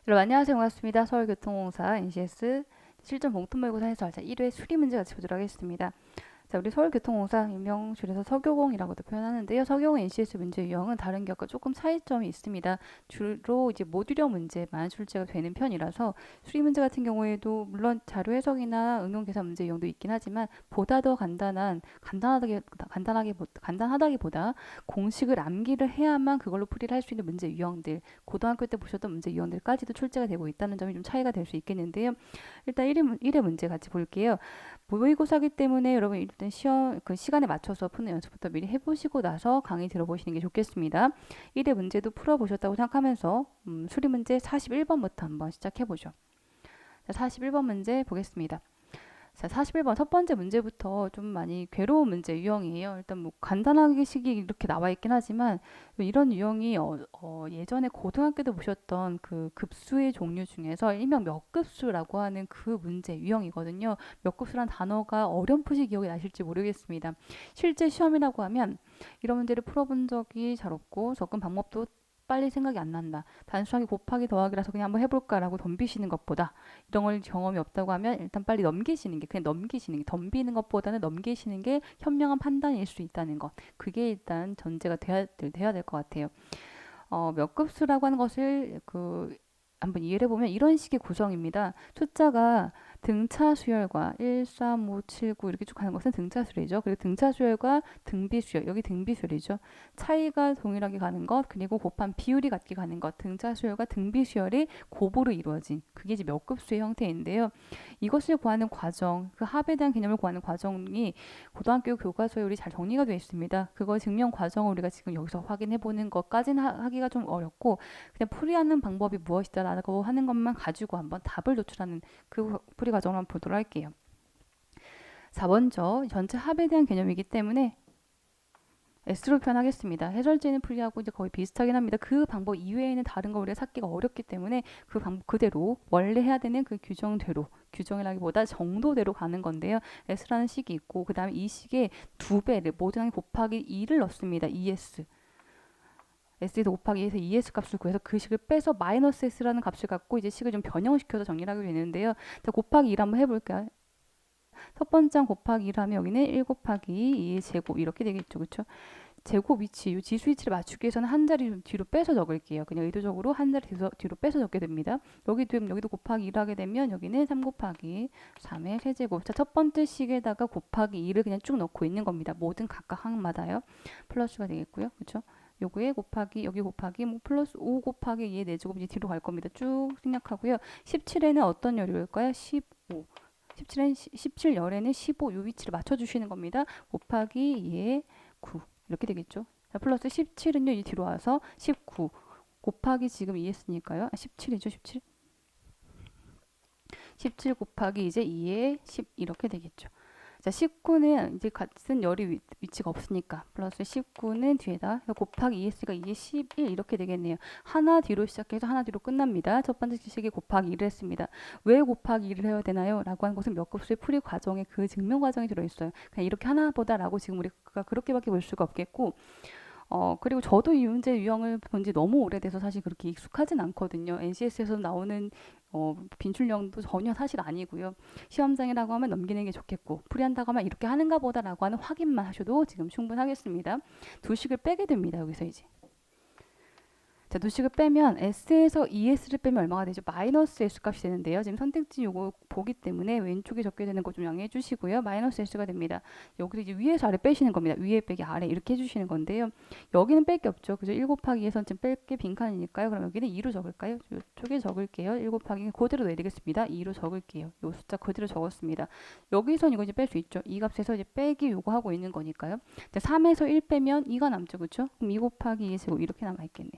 여러분 안녕하세요. 반갑습니다. 서울교통공사 NCS 실전 봉투모의고사 해설 1회 수리 문제 같이 보도록 하겠습니다. 자, 우리 서울교통공사 일명 줄여서 서교공이라고도 표현하는데요. 서교공 NCS 문제 유형은 다른 기업과 조금 차이점이 있습니다. 주로 이제 모듈형 문제만 출제가 되는 편이라서 수리 문제 같은 경우에도 물론 자료 해석이나 응용 계산 문제 유형도 있긴 하지만 보다 더 간단하다기보다 공식을 암기를 해야만 그걸로 풀이를 할 수 있는 문제 유형들, 고등학교 때 보셨던 문제 유형들까지도 출제가 되고 있다는 점이 좀 차이가 될 수 있겠는데요. 일단 1회 문제 같이 볼게요. 모의고사기 때문에 여러분 일단 시험 그 시간에 맞춰서 푸는 연습부터 미리 해보시고 나서 강의 들어보시는 게 좋겠습니다. 1회 문제도 풀어보셨다고 생각하면서 수리 문제 41번부터 한번 시작해보죠. 자, 41번 문제 보겠습니다. 자, 41번 첫 번째 문제부터 좀 많이 괴로운 문제 유형이에요. 일단 뭐 간단하게 식이 이렇게 나와 있긴 하지만 이런 유형이 예전에 고등학교 때 보셨던 그 급수의 종류 중에서 일명 몇 급수라고 하는 그 문제 유형이거든요. 몇 급수란 단어가 어렴풋이 기억이 나실지 모르겠습니다. 실제 시험이라고 하면 이런 문제를 풀어본 적이 잘 없고 접근 방법도 빨리 생각이 안 난다. 단순하게 곱하기 더하기라서 그냥 한번 해볼까라고 덤비시는 것보다 이런 걸 경험이 없다고 하면 일단 빨리 넘기시는 게 그냥 넘기시는 게 덤비는 것보다는 넘기시는 게 현명한 판단일 수 있다는 것. 그게 일단 전제가 돼야 될 것 같아요. 몇 급수라고 하는 것을 한번 이해를 해보면 이런 식의 구성입니다. 숫자가 등차 수열과 1, 3, 5, 7, 9 이렇게 쭉 가는 것은 등차 수열이죠. 그리고 등차 수열과 등비 수열, 여기 등비 수열이죠. 차이가 동일하게 가는 것, 그리고 곱한 비율이 같게 가는 것, 등차 수열과 등비 수열이 곱으로 이루어진 그게 이제 몇 급수의 형태인데요. 이것을 구하는 과정, 그 합에 대한 개념을 구하는 과정이 고등학교 교과서에 우리 잘 정리가 되어 있습니다. 그거 증명 과정을 우리가 지금 여기서 확인해 보는 것까지는 하기가 좀 어렵고 그냥 풀이하는 방법이 무엇이다라고 하는 것만 가지고 한번 답을 도출하는 그 풀이 과정을 한번 보도록 할게요. 자, 먼저 전체 합에 대한 개념이기 때문에 S로 표현하겠습니다. 해설지는 풀이하고 이제 거의 비슷하긴 합니다. 그 방법 이외에는 다른 거 우리가 찾기가 어렵기 때문에 그 방법 그대로 원래 해야 되는 그 규정대로 규정이라기보다 정도대로 가는 건데요. S라는 식이 있고 그 다음에 이 식에 두 배를 모든 곱하기 2를 넣습니다. ES. S에서 곱하기 2에서 ES 값을 구해서 그 식을 빼서 마이너스 S라는 값을 갖고 이제 식을 좀 변형시켜서 정리를 하게 되는데요. 자, 곱하기 2 한번 해볼까요? 첫 번째 곱하기 1 하면 여기는 1 곱하기 2의 제곱 이렇게 되겠죠. 그렇죠? 제곱 위치, 이 지수 위치를 맞추기 위해서는 한 자리 좀 뒤로 빼서 적을게요. 그냥 의도적으로 한 자리 뒤로 빼서 적게 됩니다. 여기도 곱하기 1 하게 되면 여기는 3 곱하기 3의 세제곱. 자, 첫 번째 식에다가 곱하기 2를 그냥 쭉 넣고 있는 겁니다. 모든 각각 항마다요. 플러스가 되겠고요. 그렇죠? 요거에 곱하기 여기 곱하기 뭐 플러스 5 곱하기 2의 4제곱 이제 뒤로 갈 겁니다. 쭉 생략하고요. 17에는 어떤 열일까요? 15. 17열에는 15 요 위치를 맞춰주시는 겁니다. 곱하기 2의 9 이렇게 되겠죠. 자, 플러스 17은요 이 뒤로 와서 19 곱하기 지금 2 했으니까요. 17이죠. 17. 17 곱하기 이제 2에 10 이렇게 되겠죠. 자, 19는 이제 같은 열이 위치가 없으니까 플러스 19는 뒤에다 곱하기 2S가 2에 11 이렇게 되겠네요. 하나 뒤로 시작해서 하나 뒤로 끝납니다. 첫 번째 식이 곱하기 2를 했습니다. 왜 곱하기 2를 해야 되나요? 라고 하는 것은 몇 곱수의 풀이 과정에 그 증명 과정이 들어있어요. 그냥 이렇게 하나보다 라고 지금 우리가 그렇게밖에 볼 수가 없겠고 그리고 저도 이 문제 유형을 본 지 너무 오래돼서 사실 그렇게 익숙하진 않거든요. NCS에서 나오는 빈출령도 전혀 사실 아니고요. 시험장이라고 하면 넘기는 게 좋겠고 풀이한다고 하면 이렇게 하는가 보다라고 하는 확인만 하셔도 지금 충분하겠습니다. 두 식을 빼게 됩니다. 여기서 이제. 자, 두식을 빼면 S에서 ES를 빼면 얼마가 되죠? 마이너스 S 값이 되는데요. 지금 선택지 요거 보기 때문에 왼쪽에 적게 되는 거 좀 양해해 주시고요. 마이너스 S가 됩니다. 여기서 이제 위에서 아래 빼시는 겁니다. 위에 빼기 아래 이렇게 해주시는 건데요. 여기는 뺄 게 없죠. 그죠? 1 곱하기 2에서는 지금 뺄 게 빈칸이니까요. 그럼 여기는 2로 적을까요? 이쪽에 적을게요. 1 곱하기 그대로 내리겠습니다. 2로 적을게요. 요 숫자 그대로 적었습니다. 여기선 이거 이제 뺄 수 있죠. 이 값에서 이제 빼기 요거 하고 있는 거니까요. 3에서 1 빼면 2가 남죠. 그렇죠? 그럼 2 곱하기 2의 제곱 이렇게 남아있겠네.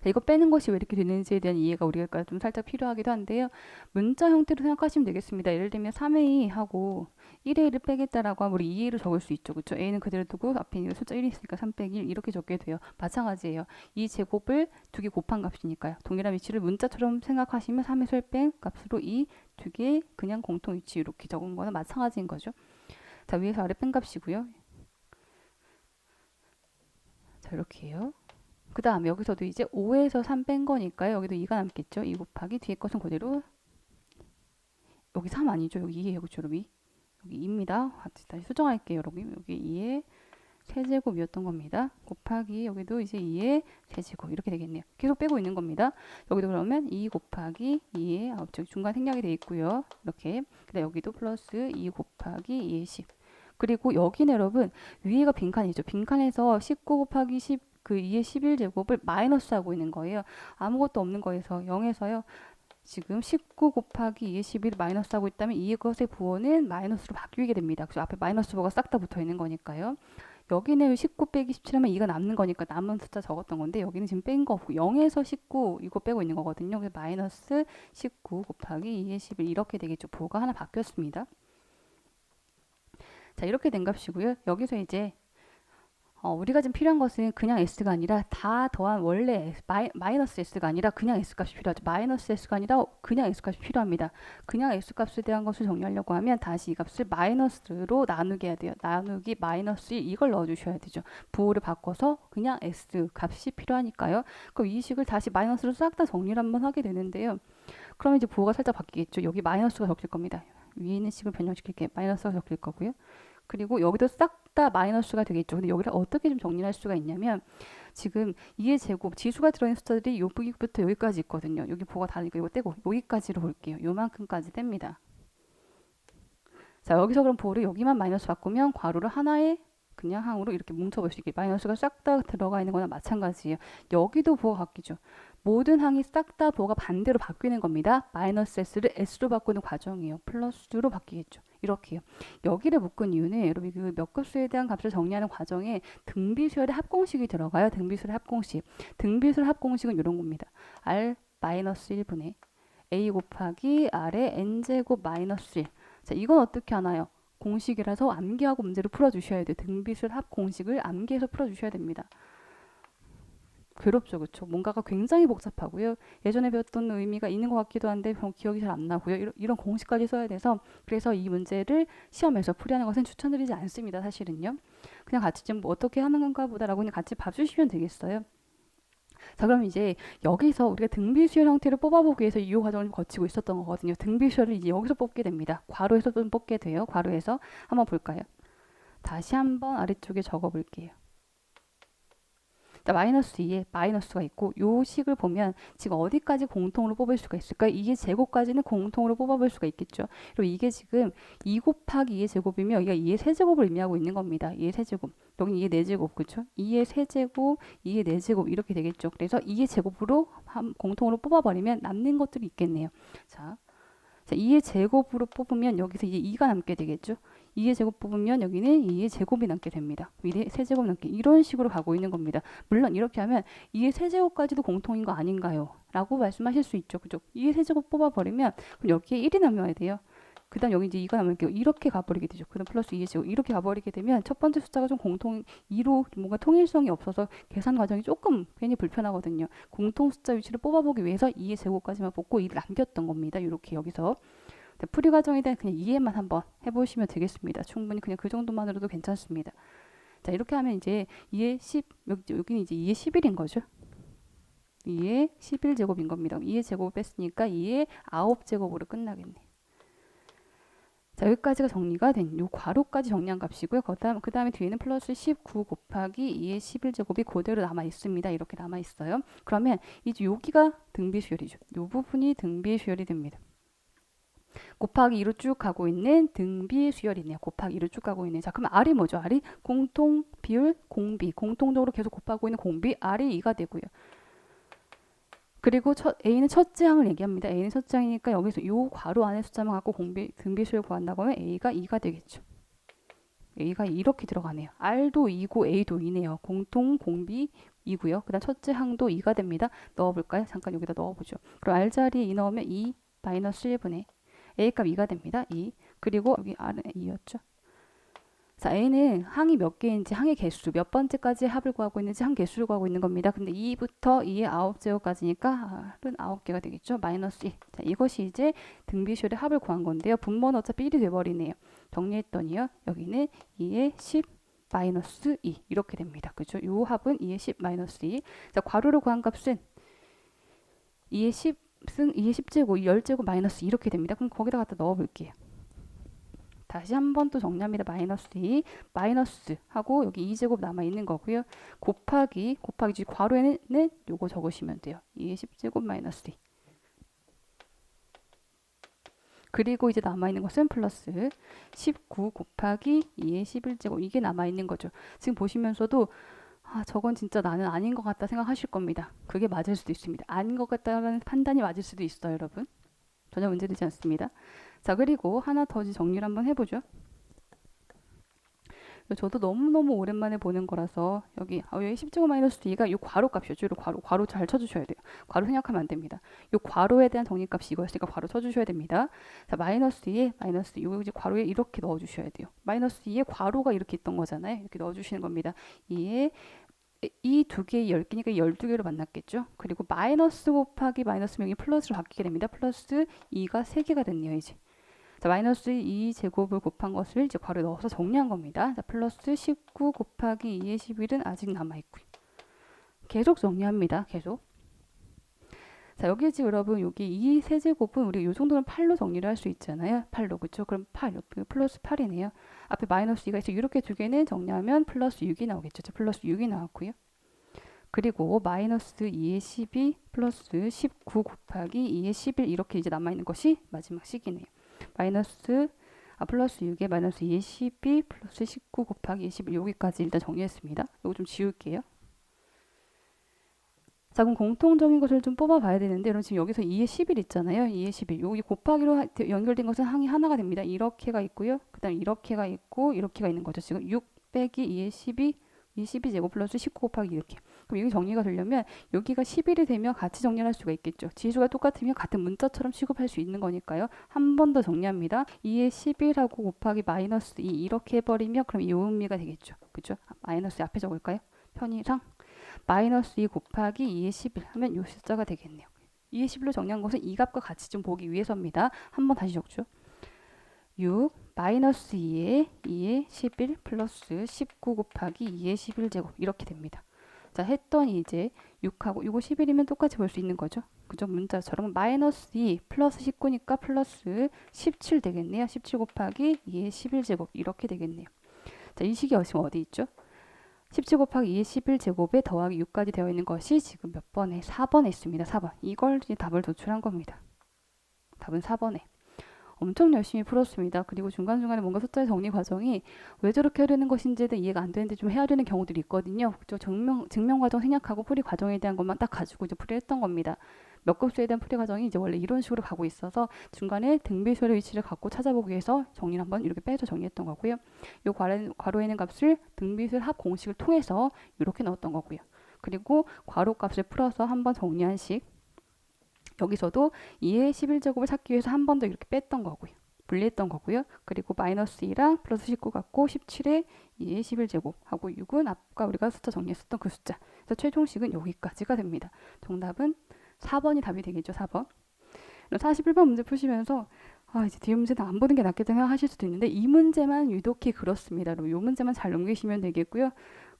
자, 이거 빼는 것이 왜 이렇게 되는지에 대한 이해가 우리가 좀 살짝 필요하기도 한데요. 문자 형태로 생각하시면 되겠습니다. 예를 들면 3a 하고 1의 1을 빼겠다라고 하면 우리 2a로 적을 수 있죠. 그렇죠? a는 그대로 두고 앞에 있는 숫자 1이 있으니까 3 빼기 1 이렇게 적게 돼요. 마찬가지예요. 이 제곱을 두 개 곱한 값이니까요. 동일한 위치를 문자처럼 생각하시면 3에서 1 뺀 값으로 이 두 개 그냥 공통 위치 이렇게 적은 거는 마찬가지인 거죠. 자, 위에서 아래 뺀 값이고요. 자, 이렇게 해요. 그 다음에 여기서도 이제 5에서 3 뺀 거니까요. 여기도 2가 남겠죠. 2 곱하기 뒤에 것은 그대로 여기 3 아니죠. 여기 2예요. 그쵸 여러분? 여기 2입니다. 다시 수정할게요. 여러분. 여기 2의 세제곱이었던 겁니다. 곱하기 여기도 이제 2의 세제곱 이렇게 되겠네요. 계속 빼고 있는 겁니다. 여기도 그러면 2 곱하기 2의 저기 중간 생략이 되어 있고요. 이렇게. 그다음 여기도 플러스 2 곱하기 2의 10. 그리고 여기는 여러분 위에가 빈칸이죠. 빈칸에서 19 곱하기 10 그 2의 11제곱을 마이너스 하고 있는 거예요. 아무것도 없는 거에서 0에서요. 지금 19 곱하기 2의 11을 마이너스 하고 있다면 이것의 부호는 마이너스로 바뀌게 됩니다. 그래서 앞에 마이너스 부호가 싹 다 붙어 있는 거니까요. 여기는 19 빼기 17하면 2가 남는 거니까 남은 숫자 적었던 건데 여기는 지금 뺀 거 없고 0에서 19 이거 빼고 있는 거거든요. 그래서 마이너스 19 곱하기 2의 11 이렇게 되겠죠. 부호가 하나 바뀌었습니다. 자 이렇게 된 값이고요. 여기서 이제 우리가 지금 필요한 것은 그냥 s가 아니라 다 더한 원래 마이너스 s가 아니라 그냥 s값이 필요하죠. 마이너스 s가 아니라 그냥 s값이 필요합니다. 그냥 s값에 대한 것을 정리하려고 하면 다시 이 값을 마이너스로 나누게 해야 돼요. 나누기 마이너스 1 이걸 넣어주셔야 되죠. 부호를 바꿔서 그냥 s 값이 필요하니까요. 그럼 이 식을 다시 마이너스로 싹 다 정리를 한번 하게 되는데요. 그러면 이제 부호가 살짝 바뀌겠죠. 여기 마이너스가 적힐 겁니다. 위에 있는 식을 변형시킬게 마이너스가 적힐 거고요. 그리고 여기도 싹 다 마이너스가 되겠죠. 근데 여기를 어떻게 좀 정리할 수가 있냐면 지금 2의 제곱 지수가 들어있는 숫자들이 여기부터 여기까지 있거든요. 여기 부호가 다르니까 이거 떼고 여기까지로 볼게요. 요만큼까지 뗍니다. 자 여기서 그럼 부호를 여기만 마이너스 바꾸면 괄호를 하나의 그냥 항으로 이렇게 뭉쳐볼 수 있게 마이너스가 싹 다 들어가 있는 거나 마찬가지예요. 여기도 부호가 바뀌죠. 모든 항이 싹 다 부호가 반대로 바뀌는 겁니다. 마이너스 s를 s로 바꾸는 과정이에요. 플러스로 바뀌겠죠. 이렇게요. 여기를 묶은 이유는 여러분 그 몇 급수에 대한 값을 정리하는 과정에 등비수열의 합공식이 들어가요. 등비수열의 합공식. 등비수열 합공식은 이런 겁니다. r 마이너스 1분의 a 곱하기 r의 n제곱 마이너스 1. 자, 이건 어떻게 하나요? 공식이라서 암기하고 문제를 풀어주셔야 돼요. 등비수열 합공식을 암기해서 풀어주셔야 됩니다. 괴롭죠, 그렇죠? 뭔가가 굉장히 복잡하고요. 예전에 배웠던 의미가 있는 것 같기도 한데 기억이 잘 안 나고요. 이런 공식까지 써야 돼서 그래서 이 문제를 시험에서 풀이하는 것은 추천드리지 않습니다. 사실은요. 그냥 같이 좀 어떻게 하는 건가 보다라고 그냥 같이 봐주시면 되겠어요. 자 그럼 이제 여기서 우리가 등비수열 형태를 뽑아보기 위해서 이 과정을 거치고 있었던 거거든요. 등비수열을 이제 여기서 뽑게 됩니다. 괄호에서 좀 뽑게 돼요. 괄호에서 한번 볼까요? 다시 한번 아래쪽에 적어볼게요. 자, 마이너스 2에 마이너스가 있고 요 식을 보면 지금 어디까지 공통으로 뽑을 수가 있을까요? 2의 제곱까지는 공통으로 뽑아볼 수가 있겠죠. 그리고 이게 지금 2 곱하기 2의 제곱이면 여기가 2의 세제곱을 의미하고 있는 겁니다. 2의 세제곱. 여기 2의 4제곱 그렇죠? 2의 세제곱, 2의 4제곱 이렇게 되겠죠. 그래서 2의 제곱으로 공통으로 뽑아버리면 남는 것들이 있겠네요. 자, 2의 제곱으로 뽑으면 여기서 이제 2가 남게 되겠죠. 2의 제곱 뽑으면 여기는 2의 제곱이 남게 됩니다. 2의 세제곱 남게 이런 식으로 가고 있는 겁니다. 물론 이렇게 하면 2의 세제곱까지도 공통인 거 아닌가요? 라고 말씀하실 수 있죠. 그죠? 2의 세제곱 뽑아버리면 그럼 여기에 1이 남아야 돼요. 그 다음 여기 이제 2가 남을게요. 이렇게 가버리게 되죠. 그 다음 플러스 2의 제곱 이렇게 가버리게 되면 첫 번째 숫자가 좀 2로 뭔가 통일성이 없어서 계산 과정이 조금 괜히 불편하거든요. 공통 숫자 위치를 뽑아보기 위해서 2의 제곱까지만 뽑고 2를 남겼던 겁니다. 이렇게 여기서 풀이 과정에 대한 그냥 이해만 한번 해보시면 되겠습니다. 충분히 그냥 그 정도만으로도 괜찮습니다. 자 이렇게 하면 이제 2의 10 여기는 이제 2의 11인 거죠. 2의 11제곱인 겁니다. 2의 제곱을 뺐으니까 2의 9제곱으로 끝나겠네. 자 여기까지가 정리가 된 요 괄호까지 정리한 값이고요. 그 다음에 뒤에는 플러스 19 곱하기 2의 11제곱이 그대로 남아 있습니다. 이렇게 남아 있어요. 그러면 이제 여기가 등비수열이죠. 요 부분이 등비수열이 됩니다. 곱하기 2로 쭉 가고 있는 등비수열이네요. 곱하기 2로 쭉 가고 있는. 자, 그럼 R이 뭐죠? R이 공통 비율 공비. 공통적으로 계속 곱하고 있는 공비. R이 2가 되고요. 그리고 A는 첫째 항을 얘기합니다. A는 첫째 항이니까 여기서 이 괄호 안에 숫자만 갖고 등비수열 구한다고 하면 A가 2가 되겠죠. A가 이렇게 들어가네요. R도 2고 A도 2네요. 공통 공비 2고요. 그 다음 첫째 항도 2가 됩니다. 넣어볼까요? 잠깐 여기다 넣어보죠. 그럼 R 자리에 2 넣으면 2 마이너스 1분의 A값 2가 됩니다. 2. 그리고 여기 R은 2였죠. 자, A는 항이 몇 개인지 항의 개수 몇 번째까지 합을 구하고 있는지 항 개수를 구하고 있는 겁니다. 근데 2부터 2의 9제곱까지니까 R은 9개가 되겠죠. 마이너스 1. 자, 이것이 이제 등비수열의 합을 구한 건데요. 분모는 어차피 1이 돼버리네요. 정리했더니요. 여기는 2의 마이너스 2 이렇게 됩니다. 그죠? 요 합은 2의 10 마이너스 2. 자, 괄호로 구한 값은 2의 10 승 2의 10제곱 10제곱 마이너스 이렇게 됩니다. 그럼 거기다 갖다 넣어 볼게요. 다시 한 번 또 정리합니다. 마이너스 2 마이너스 하고 여기 2제곱 남아있는 거고요. 곱하기 괄호에는 요거 적으시면 돼요. 2의 10제곱 마이너스 2. 그리고 이제 남아있는 것은 플러스 19 곱하기 2의 11제곱 이게 남아있는 거죠. 지금 보시면서도 저건 진짜 나는 아닌 것 같다 생각하실 겁니다. 그게 맞을 수도 있습니다. 아닌 것 같다는 판단이 맞을 수도 있어요, 여러분. 전혀 문제되지 않습니다. 자, 그리고 하나 더 정리를 한번 해보죠. 저도 너무너무 오랜만에 보는 거라서 여기 10제곱 마이너스 2가 이 괄호 값이었죠. 괄호 잘 쳐주셔야 돼요. 괄호 생략하면 안 됩니다. 이 괄호에 대한 정리값이 이거였으니까 괄호 쳐주셔야 됩니다. 자, 마이너스 2에 마이너스 2 이제 괄호에 이렇게 넣어주셔야 돼요. 마이너스 2에 괄호가 이렇게 있던 거잖아요. 이렇게 넣어주시는 겁니다. 2에 이 두 개의 10개니까 12개로 만났겠죠. 그리고 마이너스 곱하기 마이너스 명이 플러스로 바뀌게 됩니다. 플러스 2가 3개가 됐네요. 이제 자, 마이너스 2제곱을 곱한 것을 이제 괄호에 넣어서 정리한 겁니다. 자, 플러스 19 곱하기 2의 11은 아직 남아있고요. 계속 정리합니다. 계속. 자, 여기 지금 여러분 여기 이 세제곱은 우리 이 정도는 8로 정리를 할 수 있잖아요. 8로 그렇죠? 그럼 8 플러스 8이네요. 앞에 마이너스 2가 있어 이렇게 두 개는 정리하면 플러스 6이 나오겠죠. 자, 플러스 6이 나왔고요. 그리고 마이너스 2의 12 플러스 19 곱하기 2의 11 이렇게 이제 남아있는 것이 마지막 식이네요. 플러스 6에 마이너스 2의 12 플러스 19 곱하기 21 여기까지 일단 정리했습니다. 이거 좀 지울게요. 자, 그럼 공통적인 것을 좀 뽑아봐야 되는데 여러분 지금 여기서 2의 11 있잖아요. 2의 11 여기 곱하기로 연결된 것은 항이 하나가 됩니다. 이렇게가 있고요. 그 다음에 이렇게가 있고 이렇게가 있는 거죠. 지금 6 빼기 2의 12 이 12제곱 플러스 19 곱하기 이렇게. 그럼 이게 정리가 되려면 여기가 11이 되면 같이 정리를 할 수가 있겠죠. 지수가 똑같으면 같은 문자처럼 취급할 수 있는 거니까요. 한 번 더 정리합니다. 2의 11하고 곱하기 마이너스 2 이렇게 해버리면 그럼 이 의미가 되겠죠. 그죠? 마이너스 앞에 적을까요? 편의상 마이너스 2 곱하기 2의 11 하면 이 숫자가 되겠네요. 2의 11로 정리한 것은 이 값과 같이 좀 보기 위해서입니다. 한 번 다시 적죠. 6 마이너스 2의 11 플러스 19 곱하기 2의 11제곱 이렇게 됩니다. 자, 했더니 이제 6하고 이거 11이면 똑같이 볼 수 있는 거죠. 그죠? 문자처럼 마이너스 2 플러스 19니까 플러스 17 되겠네요. 17 곱하기 2의 11제곱 이렇게 되겠네요. 자, 이 식이 지금 어디 있죠? 17 곱하기 2의 11제곱에 더하기 6까지 되어 있는 것이 지금 몇 번에? 4번에 있습니다. 4번. 이걸 이제 답을 도출한 겁니다. 답은 4번에. 엄청 열심히 풀었습니다. 그리고 중간중간에 뭔가 숫자의 정리 과정이 왜 저렇게 하려는 것인지는 이해가 안 되는데 좀 해야 되는 경우들이 있거든요. 그죠? 증명 과정 생략하고 풀이 과정에 대한 것만 딱 가지고 이제 풀이를 했던 겁니다. 몇 급수에 대한 풀이 과정이 이제 원래 이런 식으로 가고 있어서 중간에 등비수열의 위치를 갖고 찾아보기 위해서 정리를 한번 이렇게 빼서 정리했던 거고요. 이 괄호에 있는 값을 등비수열 합 공식을 통해서 이렇게 넣었던 거고요. 그리고 괄호 값을 풀어서 한번 정리한 식 여기서도 2의 11제곱을 찾기 위해서 한 번 더 이렇게 뺐던 거고요. 분리했던 거고요. 그리고 마이너스 2랑 플러스 19 갖고 17에 2의 11제곱 하고 6은 아까 우리가 숫자 정리했었던 그 숫자. 그래서 최종식은 여기까지가 됩니다. 정답은 4번이 답이 되겠죠. 4번. 41번 문제 푸시면서 이제 뒤에 문제는 안 보는 게 낫겠다 생각하실 수도 있는데 이 문제만 유독히 그렇습니다. 이 문제만 잘 넘기시면 되겠고요.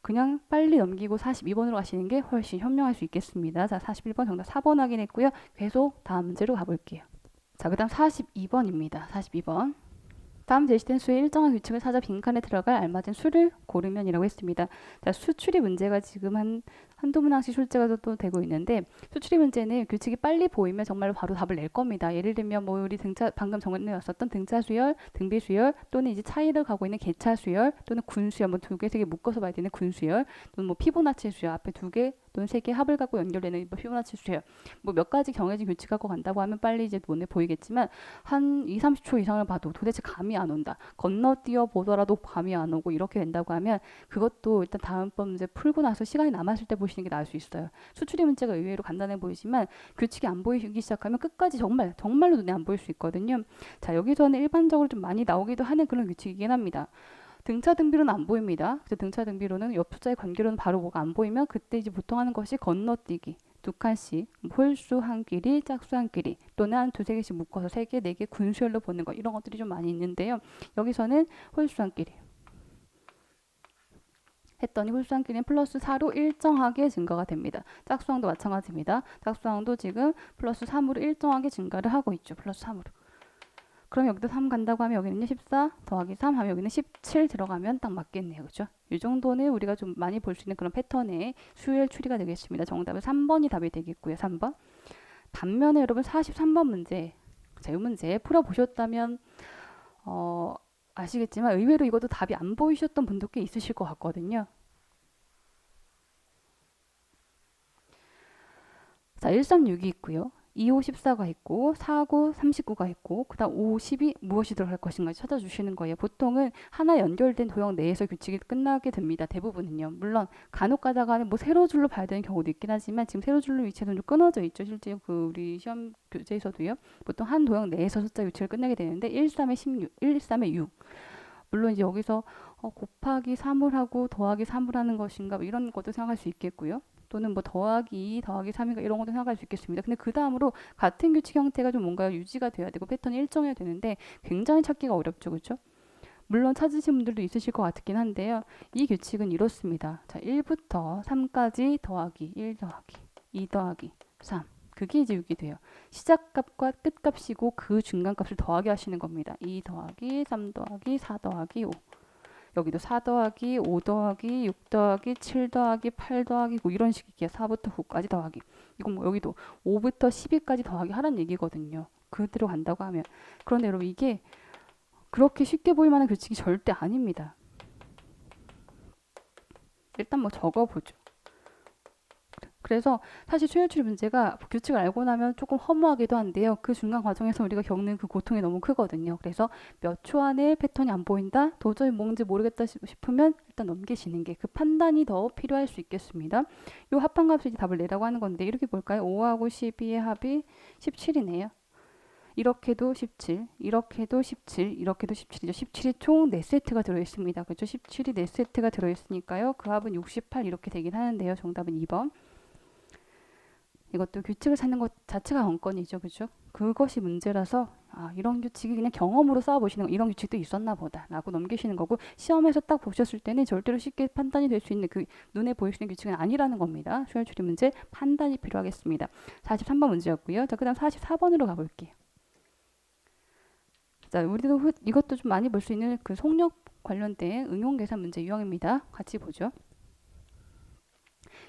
그냥 빨리 넘기고 42번으로 가시는 게 훨씬 현명할 수 있겠습니다. 자, 41번 정답 4번 확인했고요. 계속 다음 문제로 가볼게요. 자, 그 다음 42번입니다. 42번. 다음 제시된 수의 일정한 규칙을 찾아 빈칸에 들어갈 알맞은 수를 고르면이라고 했습니다. 자, 수추리 문제가 지금 한두 문항씩 출제가 또 되고 있는데 수추리 문제는 규칙이 빨리 보이면 정말로 바로 답을 낼 겁니다. 예를 들면 뭐 우리 방금 정해왔었던 등차 수열, 등비 수열 또는 이제 차이를 가고 있는 개차 수열 또는 군 수열 뭐 두 개, 세 개 묶어서 봐야 되는 군 수열 또는 뭐 피보나치 수열 앞에 두 개 또는 세 개 합을 갖고 연결되는 피보나치 수열 뭐 몇 가지 정해진 규칙하고 간다고 하면 빨리 이제 눈에 보이겠지만 한 2, 30초 이상을 봐도 도대체 감이 안 온다. 건너뛰어 보더라도 감이 안 오고 이렇게 된다고 하면 그것도 일단 다음번 문제 풀고 나서 시간이 남았을 때 보시는 게 나을 수 있어요. 수출이 문제가 의외로 간단해 보이지만 규칙이 안 보이기 시작하면 끝까지 정말로 눈에 안 보일 수 있거든요. 자, 여기서는 일반적으로 좀 많이 나오기도 하는 그런 규칙이긴 합니다. 등차 등비로는 안 보입니다. 그래서 등차 등비로는 옆 숫자의 관계로는 바로 뭐가 안 보이면 그때 이제 보통 하는 것이 건너뛰기. 두 칸씩 홀수 한 끼리 짝수 한 끼리 또는 한 두세 개씩 묶어서 세 개, 네 개 군수열로 보는 거 이런 것들이 좀 많이 있는데요. 여기서는 홀수 한 끼리 했더니 홀수함끼리는 플러스 4로 일정하게 증가가 됩니다. 짝수항도 마찬가지입니다. 짝수항도 지금 플러스 3으로 일정하게 증가를 하고 있죠. 플러스 3으로. 그럼 여기도 3 간다고 하면 여기는 14 더하기 3 하면 여기는 17 들어가면 딱 맞겠네요. 그렇죠? 이 정도는 우리가 좀 많이 볼 수 있는 그런 패턴의 수열 추리가 되겠습니다. 정답은 3번이 답이 되겠고요. 3번. 반면에 여러분 43번 문제. 자, 이 문제 풀어보셨다면 아시겠지만 의외로 이것도 답이 안 보이셨던 분도 꽤 있으실 것 같거든요. 자, 136이 있고요. 2, 5, 14가 있고 4, 9, 39가 있고 그 다음 5, 10이 무엇이 들어갈 것인가 찾아주시는 거예요. 보통은 하나 연결된 도형 내에서 규칙이 끝나게 됩니다. 대부분은요. 물론 간혹 가다가는 뭐 세로 줄로 봐야 되는 경우도 있긴 하지만 지금 세로 줄로 위치에서는 좀 끊어져 있죠. 실제 그 우리 시험 교재에서도요. 보통 한 도형 내에서 숫자 규칙을 끝내게 되는데 1, 3에 16, 1, 3에 6. 물론 이제 여기서 곱하기 3을 하고 더하기 3을 하는 것인가 뭐 이런 것도 생각할 수 있겠고요. 또는 뭐 더하기 2, 더하기 3인가 이런 것도 생각할 수 있겠습니다. 근데 그 다음으로 같은 규칙 형태가 좀 뭔가 유지가 돼야 되고 패턴이 일정해야 되는데 굉장히 찾기가 어렵죠. 그렇죠? 물론 찾으신 분들도 있으실 것 같긴 한데요. 이 규칙은 이렇습니다. 자, 1부터 3까지 더하기 1 더하기 2 더하기 3. 그게 이제 6이 돼요. 시작값과 끝값이고 그 중간값을 더하기 하시는 겁니다. 2 더하기 3 더하기 4 더하기 5. 여기도 4 더하기 5 더하기 6 더하기 7 더하기 8 더하기 9 이런 식이에요. 4부터 9까지 더하기. 이건 뭐 여기도 5부터 12까지 더하기 하라는 얘기거든요. 그대로 간다고 하면. 그런데 여러분 이게 그렇게 쉽게 보일 만한 규칙이 절대 아닙니다. 일단 뭐 적어보죠. 그래서 사실 수열추리 문제가 규칙을 알고 나면 조금 허무하기도 한데요. 그 중간 과정에서 우리가 겪는 그 고통이 너무 크거든요. 그래서 몇 초 안에 패턴이 안 보인다? 도저히 뭔지 모르겠다 싶으면 일단 넘기시는 게 그 판단이 더 필요할 수 있겠습니다. 이 합한값이 답을 내라고 하는 건데 이렇게 볼까요? 5하고 12의 합이 17이네요. 이렇게도 17, 이렇게도 17, 이렇게도 17이죠. 17이 총 4세트가 들어있습니다. 그렇죠? 17이 4세트가 들어있으니까요. 그 합은 68 이렇게 되긴 하는데요. 정답은 2번. 이것도 규칙을 찾는 것 자체가 관건이죠. 그렇죠? 그것이 문제라서 이런 규칙이 그냥 경험으로 쌓아보시는 거 이런 규칙도 있었나 보다 라고 넘기시는 거고 시험에서 딱 보셨을 때는 절대로 쉽게 판단이 될 수 있는 그 눈에 보일 수 있는 규칙은 아니라는 겁니다. 수열추리 문제 판단이 필요하겠습니다. 43번 문제였고요. 자, 그 다음 44번으로 가볼게요. 자, 우리도 이것도 좀 많이 볼 수 있는 그 속력 관련된 응용 계산 문제 유형입니다. 같이 보죠.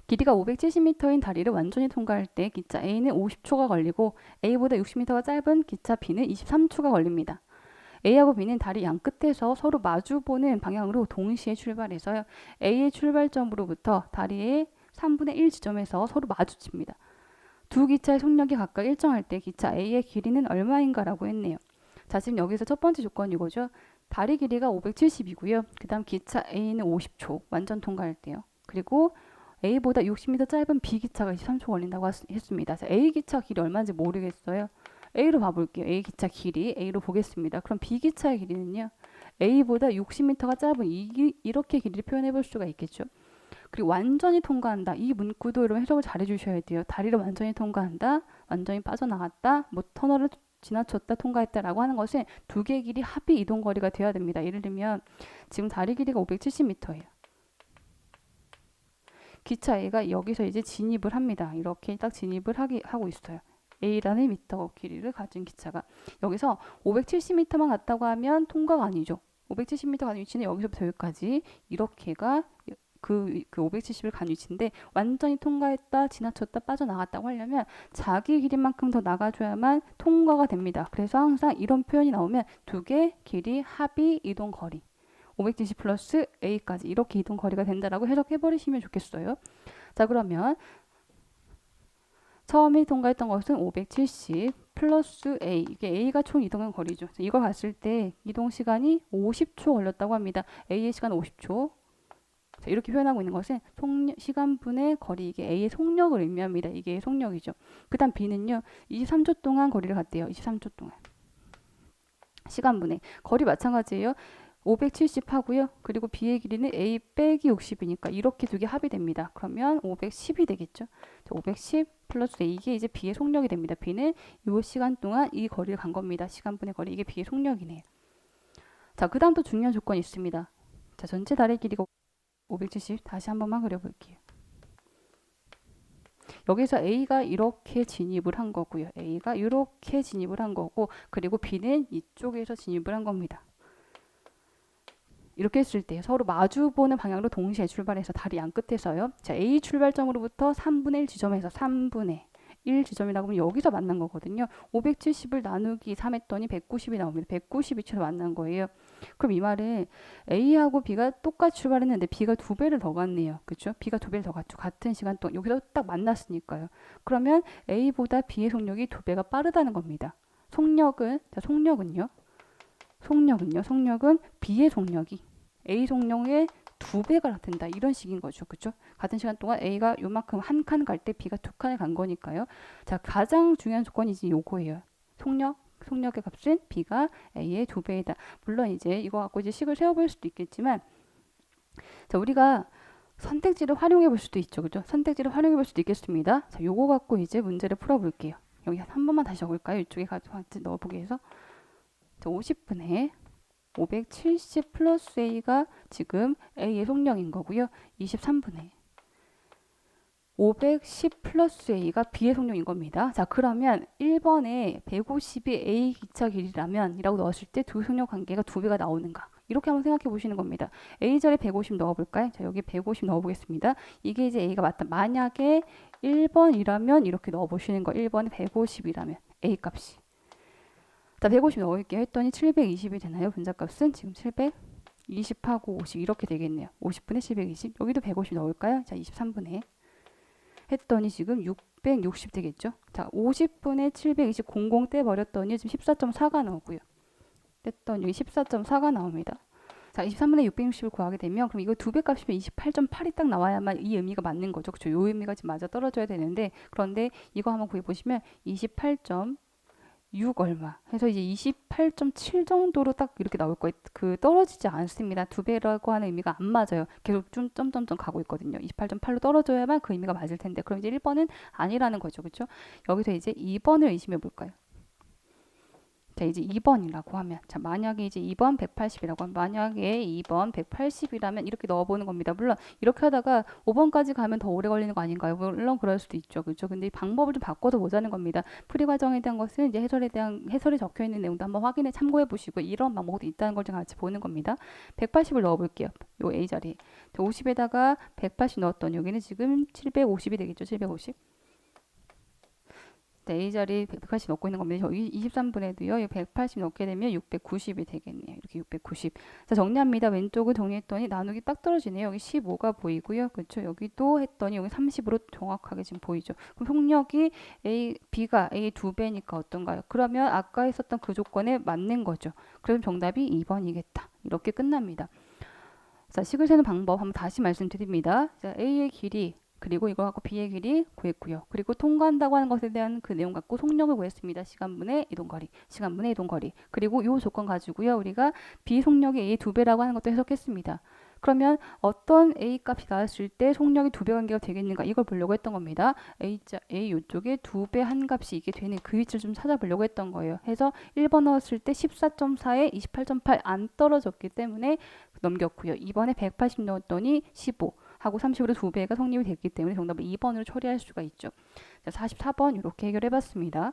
길이가 570m인 다리를 완전히 통과할 때 기차 A는 50초가 걸리고 A보다 60m가 짧은 기차 B는 23초가 걸립니다. A하고 B는 다리 양 끝에서 서로 마주보는 방향으로 동시에 출발해서요. A의 출발점으로부터 다리의 3분의 1 지점에서 서로 마주칩니다. 두 기차의 속력이 각각 일정할 때 기차 A의 길이는 얼마인가라고 했네요. 자, 지금 여기서 첫 번째 조건이 이거죠. 다리 길이가 570이고요. 그 다음 기차 A는 50초 완전 통과할 때요. 그리고 A보다 60m 짧은 B기차가 23초 걸린다고 했습니다. 자, A기차 길이 얼마인지 모르겠어요. A로 봐볼게요. A기차 길이 A로 보겠습니다. 그럼 B기차의 길이는요. A보다 60m가 짧은 이렇게 길이를 표현해 볼 수가 있겠죠. 그리고 완전히 통과한다. 이 문구도 여러분 해석을 잘 해주셔야 돼요. 다리를 완전히 통과한다. 완전히 빠져나갔다. 뭐 터널을 지나쳤다 통과했다라고 하는 것은 두 개의 길이 합이 이동 거리가 돼야 됩니다. 예를 들면 지금 다리 길이가 570m예요. 기차 A가 여기서 이제 진입을 합니다. 이렇게 딱 진입을 하고 있어요. A라는 미터 길이를 가진 기차가 여기서 570m만 갔다고 하면 통과가 아니죠. 570m 가는 위치는 여기서부터 여기까지 이렇게가 그 570을 간 위치인데 완전히 통과했다, 지나쳤다, 빠져나갔다고 하려면 자기 길이만큼 더 나가줘야만 통과가 됩니다. 그래서 항상 이런 표현이 나오면 두 개 길이 합이 이동 거리 570 플러스 A까지 이렇게 이동 거리가 된다라고 해석해버리시면 좋겠어요. 자, 그러면 처음에 통과했던 것은 570 플러스 A. 이게 A가 총 이동한 거리죠. 이걸 봤을 때 이동 시간이 50초 걸렸다고 합니다. A의 시간 50초. 자, 이렇게 표현하고 있는 것은 시간분의 거리, 이게 A의 속력을 의미합니다. 이게 속력이죠. 그 다음 B는요. 23초 동안 거리를 갔대요. 23초 동안. 시간분의. 거리 마찬가지예요. 570 하고요. 그리고 B의 길이는 A 빼기 60이니까 이렇게 두 개 합이 됩니다. 그러면 510이 되겠죠. 510 플러스 A, 이게 이제 B의 속력이 됩니다. B는 이 시간 동안 이 거리를 간 겁니다. 시간분의 거리, 이게 B의 속력이네요. 자, 그 다음 또 중요한 조건이 있습니다. 자, 전체 다리 길이가 570 다시 한 번만 그려볼게요. 여기서 A가 이렇게 진입을 한 거고요. A가 이렇게 진입을 한 거고, 그리고 B는 이쪽에서 진입을 한 겁니다. 이렇게 했을 때 서로 마주보는 방향으로 동시에 출발해서 다리 양 끝에서요. 자, A 출발점으로부터 3분의 1 지점에서 3분의 1 지점이라고 하면 여기서 만난 거거든요. 570을 나누기 3 했더니 190이 나옵니다. 190이처럼 만난 거예요. 그럼 이 말은 A하고 B가 똑같이 출발했는데 B가 2배를 더 갔네요. 그렇죠? B가 2배를 더 갔죠. 같은 시간 동안 여기서 딱 만났으니까요. 그러면 A보다 B의 속력이 2배가 빠르다는 겁니다. 속력은요? 속력은 B의 속력이 A 속력의 2배가 된다. 이런 식인 거죠. 그렇죠? 같은 시간 동안 A가 요만큼 한 칸 갈 때 B가 2칸을 간 거니까요. 자, 가장 중요한 조건이 이제 요거예요. 속력의 값은 B가 A의 2배이다. 물론 이제 이거 갖고 이제 식을 세워볼 수도 있겠지만, 자, 우리가 선택지를 활용해 볼 수도 있죠. 그죠? 선택지를 활용해 볼 수도 있겠습니다. 자, 요거 갖고 이제 문제를 풀어볼게요. 여기 한 번만 다시 적을까요? 이쪽에 같이 넣어보기 위해서. 50분의 570 플러스 A가 지금 A의 속력인 거고요. 23분의 510 플러스 A가 B의 속력인 겁니다. 자, 그러면 1번에 150이 A 기차 길이라면 이라고 넣었을 때 두 속력 관계가 2배가 나오는가? 이렇게 한번 생각해 보시는 겁니다. A자리에 150 넣어볼까요? 자, 여기 150 넣어보겠습니다. 이게 이제 A가 맞다. 만약에 1번이라면 이렇게 넣어보시는 거. 1번에 150이라면 A 값이. 자, 150 넣을게요 했더니 720이 되나요? 분자값은 지금 720하고 50 이렇게 되겠네요. 50분의 720. 여기도 150 넣을까요? 자, 23분의 했더니 지금 660 되겠죠? 자, 50분의 720 00 떼버렸더니 지금 14.4가 나오고요. 뺐더니 여기 14.4가 나옵니다. 자, 23분의 660을 구하게 되면 그럼 이거 2배 값이면 28.8이 딱 나와야만 이 의미가 맞는 거죠. 그렇죠? 요 의미가 지금 맞아 떨어져야 되는데, 그런데 이거 한번 구해보시면 28.6 얼마 해서 이제 28.7 정도로 딱 이렇게 나올 거예요. 그 떨어지지 않습니다. 2배라고 하는 의미가 안 맞아요. 계속 좀 점점점 가고 있거든요. 28.8로 떨어져야만 그 의미가 맞을 텐데, 그럼 이제 1번은 아니라는 거죠. 그렇죠? 여기서 이제 2번을 의심해 볼까요? 자, 이제 2번이라고 하면, 자, 만약에 이제 2번 180이라고 하면, 만약에 2번 180이라면 이렇게 넣어보는 겁니다. 물론 이렇게 하다가 5번까지 가면 더 오래 걸리는 거 아닌가요? 물론 그럴 수도 있죠. 그렇죠? 근데 이 방법을 좀 바꿔서 보자는 겁니다. 풀이 과정에 대한 것은 이제 해설이 적혀 있는 내용도 한번 확인해 참고해 보시고, 이런 방법도 있다는 걸 좀 같이 보는 겁니다. 180을 넣어볼게요. 요 A 자리에. 50에다가 180 넣었더니 여기는 지금 750이 되겠죠. 750. 네, A 자리 180 넣고 있는 겁니다. 여기 23분에도요. 180 넣게 되면 690이 되겠네요. 이렇게 690. 자, 정리합니다. 왼쪽을 정리했더니 나누기 딱 떨어지네요. 여기 15가 보이고요. 그렇죠? 여기도 했더니 여기 30으로 정확하게 지금 보이죠. 그럼 속력이 B가 A 2배니까 어떤가요? 그러면 아까 했었던 그 조건에 맞는 거죠. 그럼 정답이 2번이겠다. 이렇게 끝납니다. 자, 식을 세는 방법 한번 다시 말씀드립니다. 자, A의 길이 그리고 이거 갖고 B의 길이 구했고요. 그리고 통과한다고 하는 것에 대한 그 내용 갖고 속력을 구했습니다. 시간분의 이동거리, 시간분의 이동거리. 그리고 이 조건 가지고요. 우리가 B 속력이 A 2배라고 하는 것도 해석했습니다. 그러면 어떤 A 값이 나왔을 때 속력이 2배 관계가 되겠는가, 이걸 보려고 했던 겁니다. A 이쪽에 2배 한 값이 이게 되는 그 위치를 좀 찾아보려고 했던 거예요. 해서 1번 넣었을 때 14.4에 28.8 안 떨어졌기 때문에 넘겼고요. 2번에 180 넣었더니 15 하고 30으로 2배가 성립이 됐기 때문에 정답을 2번으로 처리할 수가 있죠. 자, 44번 이렇게 해결해 봤습니다.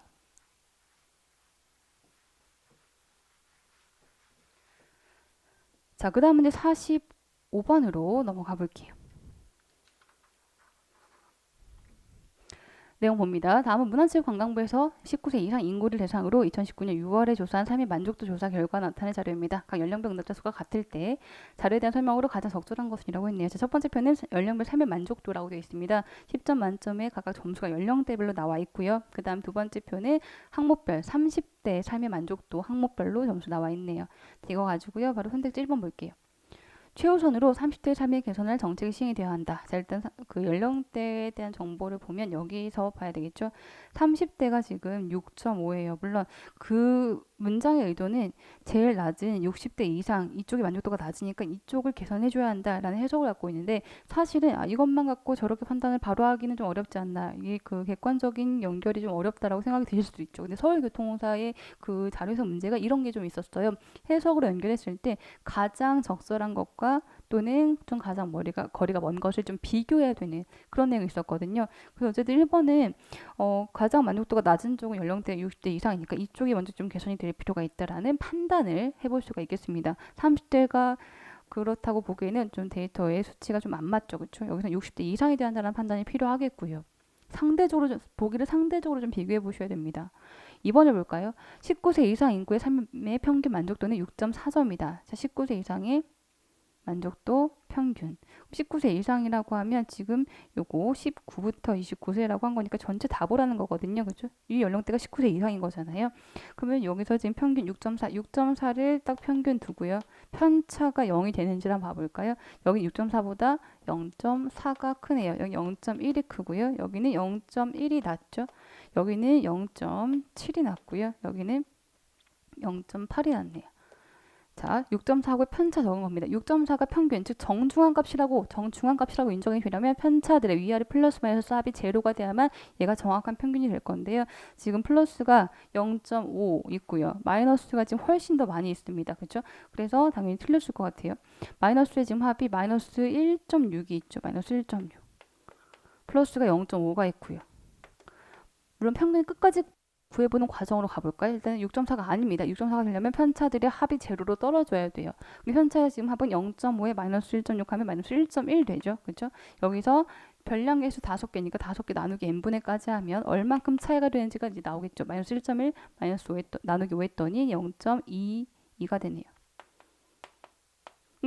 자, 그 다음 문제 45번으로 넘어가 볼게요. 내용 봅니다. 다음은 문화체육관광부에서 19세 이상 인구를 대상으로 2019년 6월에 조사한 삶의 만족도 조사 결과 나타낸 자료입니다. 각 연령별 응답자 수가 같을 때 자료에 대한 설명으로 가장 적절한 것이라고 했네요. 자, 첫 번째 편은 연령별 삶의 만족도라고 되어 있습니다. 10점 만점에 각각 점수가 연령대별로 나와 있고요. 그 다음 두 번째 편은 항목별 30대 삶의 만족도 항목별로 점수 나와 있네요. 이거 가지고요. 바로 선택지 1번 볼게요. 최우선으로 30대 삶의 개선할 정책이 시행이 되어야 한다. 자, 일단 그 연령대에 대한 정보를 보면 여기서 봐야 되겠죠. 30대가 지금 6.5예요. 물론 그 문장의 의도는 제일 낮은 60대 이상 이쪽의 만족도가 낮으니까 이쪽을 개선해줘야 한다라는 해석을 갖고 있는데, 사실은 이것만 갖고 저렇게 판단을 바로 하기는 좀 어렵지 않나, 이게 그 객관적인 연결이 좀 어렵다라고 생각이 드실 수도 있죠. 근데 서울교통공사의 그 자료에서 문제가 이런 게 좀 있었어요. 해석으로 연결했을 때 가장 적절한 것과 또는 좀 가장 거리가 먼 것을 좀 비교해야 되는 그런 내용이 있었거든요. 그래서 어쨌든 1번은 가장 만족도가 낮은 쪽은 연령대 60대 이상이니까 이쪽이 먼저 좀 개선이 될 필요가 있다라는 판단을 해볼 수가 있겠습니다. 30대가 그렇다고 보기에는 좀 데이터의 수치가 좀 안 맞죠. 그렇죠? 여기서 60대 이상에 대한 판단이 필요하겠고요. 보기를 상대적으로 좀 비교해 보셔야 됩니다. 2번을 볼까요? 19세 이상 인구의 삶의 평균 만족도는 6.4점이다. 자, 19세 이상의 만족도 평균. 19세 이상이라고 하면 지금 요거 19부터 29세라고 한 거니까 전체 다 보라는 거거든요. 그죠? 이 연령대가 19세 이상인 거잖아요. 그러면 여기서 지금 평균 6.4를 딱 평균 두고요. 편차가 0이 되는지를 한번 봐볼까요? 여기 6.4보다 0.4가 크네요. 여기 0.1이 크고요. 여기는 0.1이 낮죠. 여기는 0.7이 낮고요. 여기는 0.8이 낮네요. 자, 6.4하고 편차 적은 겁니다. 6.4가 평균, 즉 정중한 값이라고 인정이 되려면 편차들의 위아래 플러스 마이너스 합이 제로가 돼야만 얘가 정확한 평균이 될 건데요. 지금 플러스가 0.5 있고요. 마이너스가 지금 훨씬 더 많이 있습니다. 그렇죠? 그래서 당연히 틀렸을 것 같아요. 마이너스의 지금 합이 마이너스 1.6이 있죠. 마이너스 1.6. 플러스가 0.5가 있고요. 물론 평균 끝까지 구해보는 과정으로 가볼까요? 일단 6.4가 아닙니다. 6.4가 되려면 편차들의 합이 제로로 떨어져야 돼요. 우리 편차의 지금 합은 0.5에 마이너스 1.6 하면 마이너스 1.1 되죠. 그렇죠? 여기서 별량계수 5개니까 5개 나누기 n분의까지 하면 얼만큼 차이가 되는지가 이제 나오겠죠. 마이너스 1.1 마이너스 5 나누기 5 했더니 0.22가 되네요.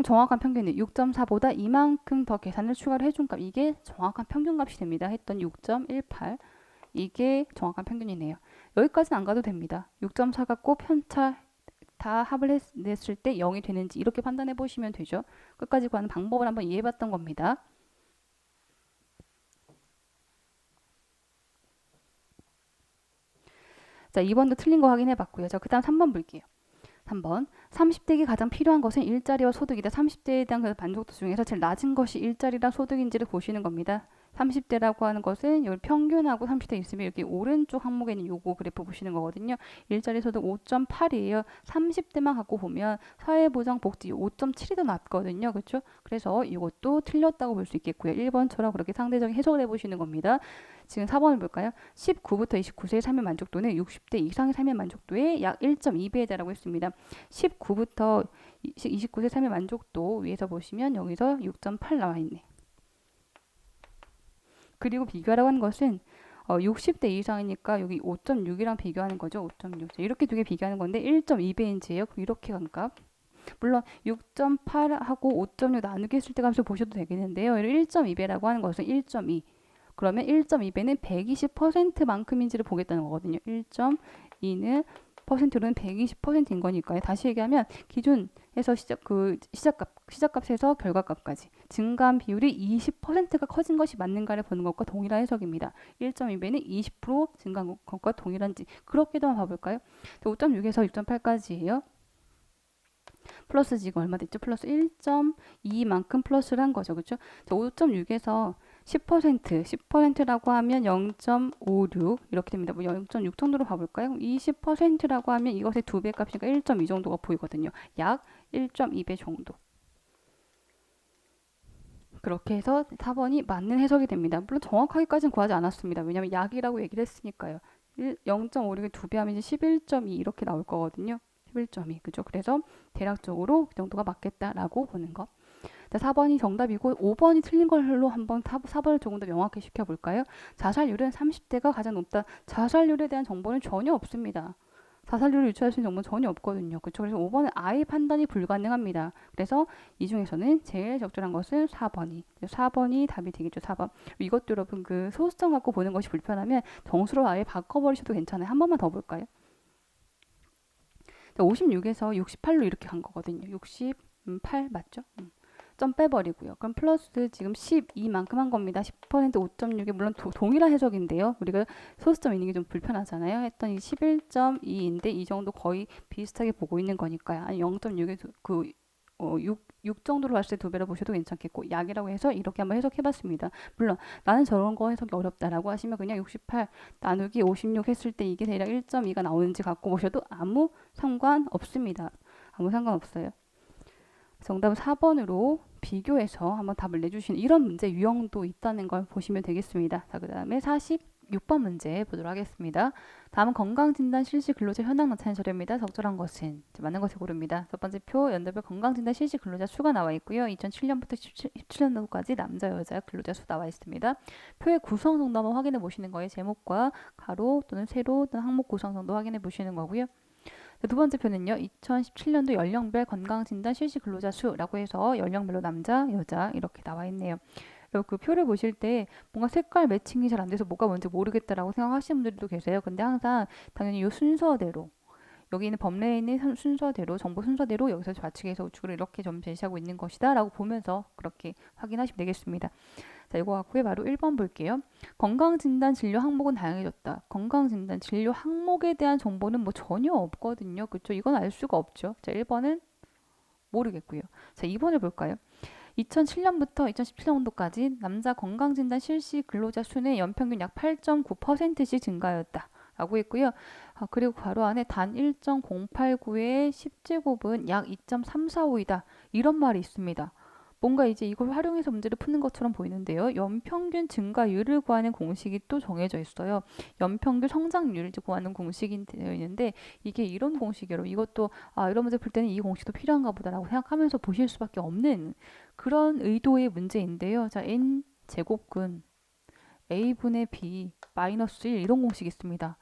정확한 평균이 6.4보다 이만큼 더 계산을 추가를 해준 값, 이게 정확한 평균값이 됩니다. 했던 6.18, 이게 정확한 평균이네요. 여기까지는 안 가도 됩니다. 6.4 갖고 편차 다 합을 냈을 때 0이 되는지 이렇게 판단해 보시면 되죠. 끝까지 구하는 방법을 한번 이해해 봤던 겁니다. 자, 2번도 틀린 거 확인해 봤고요. 자, 그 다음 3번 볼게요. 3번 30대에게 가장 필요한 것은 일자리와 소득이다. 30대에 대한 그 만족도 중에서 제일 낮은 것이 일자리랑 소득인지를 보시는 겁니다. 30대라고 하는 것은 여기 평균하고 30대 있으면 여기 오른쪽 항목에 있는 요거 그래프 보시는 거거든요. 일자리 소득 5.8이에요. 30대만 갖고 보면 사회보장복지 5.7이 더 낮거든요. 그렇죠? 그래서 이것도 틀렸다고 볼 수 있겠고요. 1번처럼 그렇게 상대적인 해석을 해보시는 겁니다. 지금 4번을 볼까요? 19부터 29세의 삶의 만족도는 60대 이상의 삶의 만족도의 약 1.2배에 달하고 있습니다. 19부터 29세 삶의 만족도 위에서 보시면 여기서 6.8 나와 있네. 그리고 비교하라고 하는 것은 60대 이상이니까 여기 5.6이랑 비교하는 거죠. 5.6. 이렇게 두 개 비교하는 건데 1.2배인지예요. 이렇게 간 값. 물론 6.8하고 5.6 나누기 했을 때 값을 보셔도 되겠는데요. 1.2배라고 하는 것은 1.2. 그러면 1.2배는 120%만큼인지를 보겠다는 거거든요. 1.2는 퍼센트로는 120%인 거니까요. 다시 얘기하면 기준에서 시작값에서 결과값까지 증가한 비율이 20%가 커진 것이 맞는가를 보는 것과 동일한 해석입니다. 1.2배는 20% 증가한 것과 동일한지 그렇게도 봐볼까요? 5.6에서 6.8까지예요. 플러스 지금 얼마 됐죠? 플러스 1.2만큼 플러스를 한 거죠. 그렇죠? 5.6에서 10%라고 하면 0.56 이렇게 됩니다. 뭐 0.6 정도로 봐볼까요? 20%라고 하면 이것의 2배 값이니까 1.2 정도가 보이거든요. 약 1.2배 정도. 그렇게 해서 4번이 맞는 해석이 됩니다. 물론 정확하게까지는 구하지 않았습니다. 왜냐하면 약이라고 얘기를 했으니까요. 0.56에 2배 하면 이제 11.2 이렇게 나올 거거든요. 11.2 그죠? 그래서 대략적으로 그 정도가 맞겠다라고 보는 거. 자, 4번이 정답이고 5번이 틀린 걸로 한번 4번을 조금 더 명확히 시켜볼까요? 자살률은 30대가 가장 높다. 자살률에 대한 정보는 전혀 없습니다. 자살률을 유추할 수 있는 정보는 전혀 없거든요. 그렇죠? 그래서 5번은 아예 판단이 불가능합니다. 그래서 이 중에서는 제일 적절한 것은 4번이 답이 되겠죠. 4번. 이것도 여러분 그 소수점 갖고 보는 것이 불편하면 정수로 아예 바꿔버리셔도 괜찮아요. 한 번만 더 볼까요? 56에서 68로 이렇게 간 거거든요. 68 맞죠? 점 빼버리고요. 그럼 플러스 지금 12만큼 한 겁니다. 10% 5.6에 물론 동일한 해석인데요. 우리가 소수점 있는 게 좀 불편하잖아요. 했더니 11.2인데 이 정도 거의 비슷하게 보고 있는 거니까요. 아니 0.6에 6 정도로 봤을 때 2배로 보셔도 괜찮겠고 약이라고 해서 이렇게 한번 해석해봤습니다. 물론 나는 저런 거 해석이 어렵다라고 하시면 그냥 68 나누기 56 했을 때 이게 대략 1.2가 나오는지 갖고 보셔도 아무 상관없습니다. 아무 상관없어요. 정답은 4번으로 비교해서 한번 답을 내주시는 이런 문제 유형도 있다는 걸 보시면 되겠습니다. 자, 그 다음에 46번 문제 보도록 하겠습니다. 다음은 건강진단 실시 근로자 현황 나타낸 자료입니다. 적절한 것은 맞는 것을 고릅니다. 첫 번째 표 연도별 건강진단 실시 근로자 수가 나와 있고요. 2007년부터 17년도까지 남자 여자 근로자 수 나와 있습니다. 표의 구성 정도 한번 확인해 보시는 거예요. 제목과 가로 또는 세로 또는 항목 구성 정도 확인해 보시는 거고요. 두 번째 표는요. 2017년도 연령별 건강진단 실시 근로자 수라고 해서 연령별로 남자, 여자 이렇게 나와 있네요. 그 표를 보실 때 뭔가 색깔 매칭이 잘 안 돼서 뭐가 뭔지 모르겠다라고 생각하시는 분들도 계세요. 근데 항상 당연히 이 순서대로 여기 있는 법례에 있는 순서대로 정보 순서대로 여기서 좌측에서 우측으로 이렇게 점 제시하고 있는 것이다 라고 보면서 그렇게 확인하시면 되겠습니다. 자, 이거 갖고요. 바로 1번 볼게요. 건강진단 진료 항목은 다양해졌다. 건강진단 진료 항목에 대한 정보는 뭐 전혀 없거든요. 그렇죠? 이건 알 수가 없죠. 자, 1번은 모르겠고요. 자, 2번을 볼까요? 2007년부터 2017년도까지 남자 건강진단 실시 근로자 수는 연평균 약 8.9%씩 증가하였다. 라고 했고요. 그리고 괄호 안에 단 1.089의 10제곱은 약 2.345이다. 이런 말이 있습니다. 뭔가 이제 이걸 활용해서 문제를 푸는 것처럼 보이는데요. 연평균 증가율을 구하는 공식이 또 정해져 있어요. 연평균 성장률을 구하는 공식이 되어 있는데 이게 이런 공식이로 이것도 이런 문제 풀 때는 이 공식도 필요한가 보다라고 생각하면서 보실 수밖에 없는 그런 의도의 문제인데요. 자, n 제곱근 a분의 b 마이너스 1 이런 공식이 있습니다.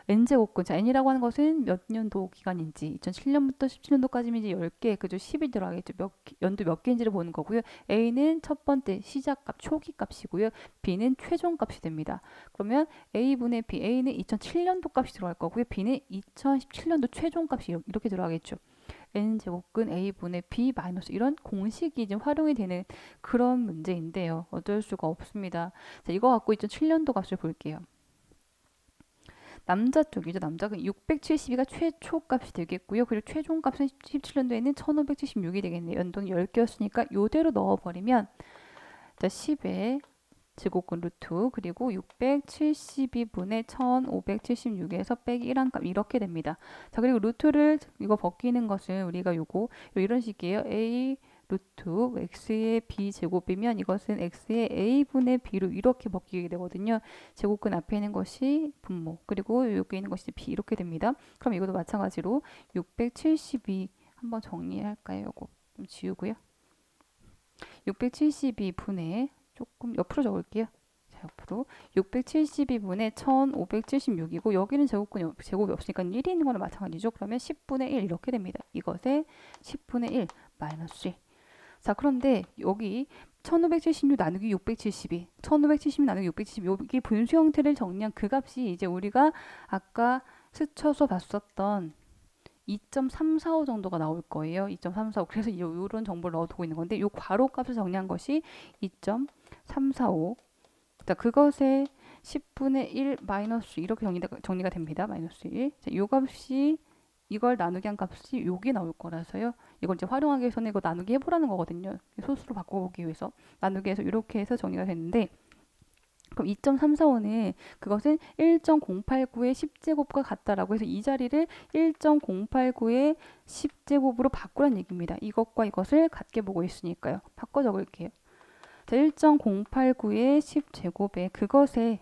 n제곱근, 자 n이라고 하는 것은 몇 년도 기간인지 2007년부터 17년도까지면 이제 10개, 그죠? 10이 들어가겠죠. 연도 몇 개인지를 보는 거고요. a는 첫 번째 시작값, 초기 값이고요. b는 최종 값이 됩니다. 그러면 a분의 b, a는 2007년도 값이 들어갈 거고요. b는 2017년도 최종 값이 이렇게 들어가겠죠. n제곱근 a분의 b 마이너스 이런 공식이 좀 활용이 되는 그런 문제인데요. 어쩔 수가 없습니다. 자, 이거 갖고 2007년도 값을 볼게요. 남자 쪽이죠. 남자가 672가 최초값이 되겠고요. 그리고 최종값은 17년도에는 1576이 되겠네요. 연도는 10개였으니까 이대로 넣어버리면 자 10의 제곱근 루트 그리고 672분의 1576에서 빼기 1한 값 이렇게 됩니다. 자 그리고 루트를 이거 벗기는 것은 우리가 요거 이런 식이에요. a 루트 x의 b 제곱이면 이것은 x의 a분의 b로 이렇게 벗기게 되거든요. 제곱근 앞에 있는 것이 분모 그리고 여기 있는 것이 b 이렇게 됩니다. 그럼 이것도 마찬가지로 672 한번 정리할까요? 요거 좀 지우고요. 672분의 조금 옆으로 적을게요. 자, 옆으로 672분의 1576이고 여기는 제곱이 없으니까 1이 있는 거랑 마찬가지죠. 그러면 10분의 1 이렇게 됩니다. 이것의 10분의 1 마이너스 1. 자, 그런데 여기 1576 나누기 672, 1576 나누기 672 여기 분수 형태를 정리한 그 값이 이제 우리가 아까 스쳐서 봤었던 2.345 정도가 나올 거예요. 2.345. 그래서 이런 정보를 넣어두고 있는 건데 이 괄호 값을 정리한 것이 2.345. 자, 그것의 10분의 1 마이너스 이렇게 정리가 됩니다. 마이너스 1. 자, 이 값이 이걸 나누기 한 값이 여기 나올 거라서요. 이걸 이제 활용하기 위해서는 이거 나누기 해보라는 거거든요. 소수로 바꿔보기 위해서. 나누기 해서 이렇게 해서 정리가 됐는데 그럼 2.345는 그것은 1.089의 10제곱과 같다라고 해서 이 자리를 1.089의 10제곱으로 바꾸란 얘기입니다. 이것과 이것을 같게 보고 있으니까요. 바꿔 적을게요. 자, 1.089의 10제곱에 그것의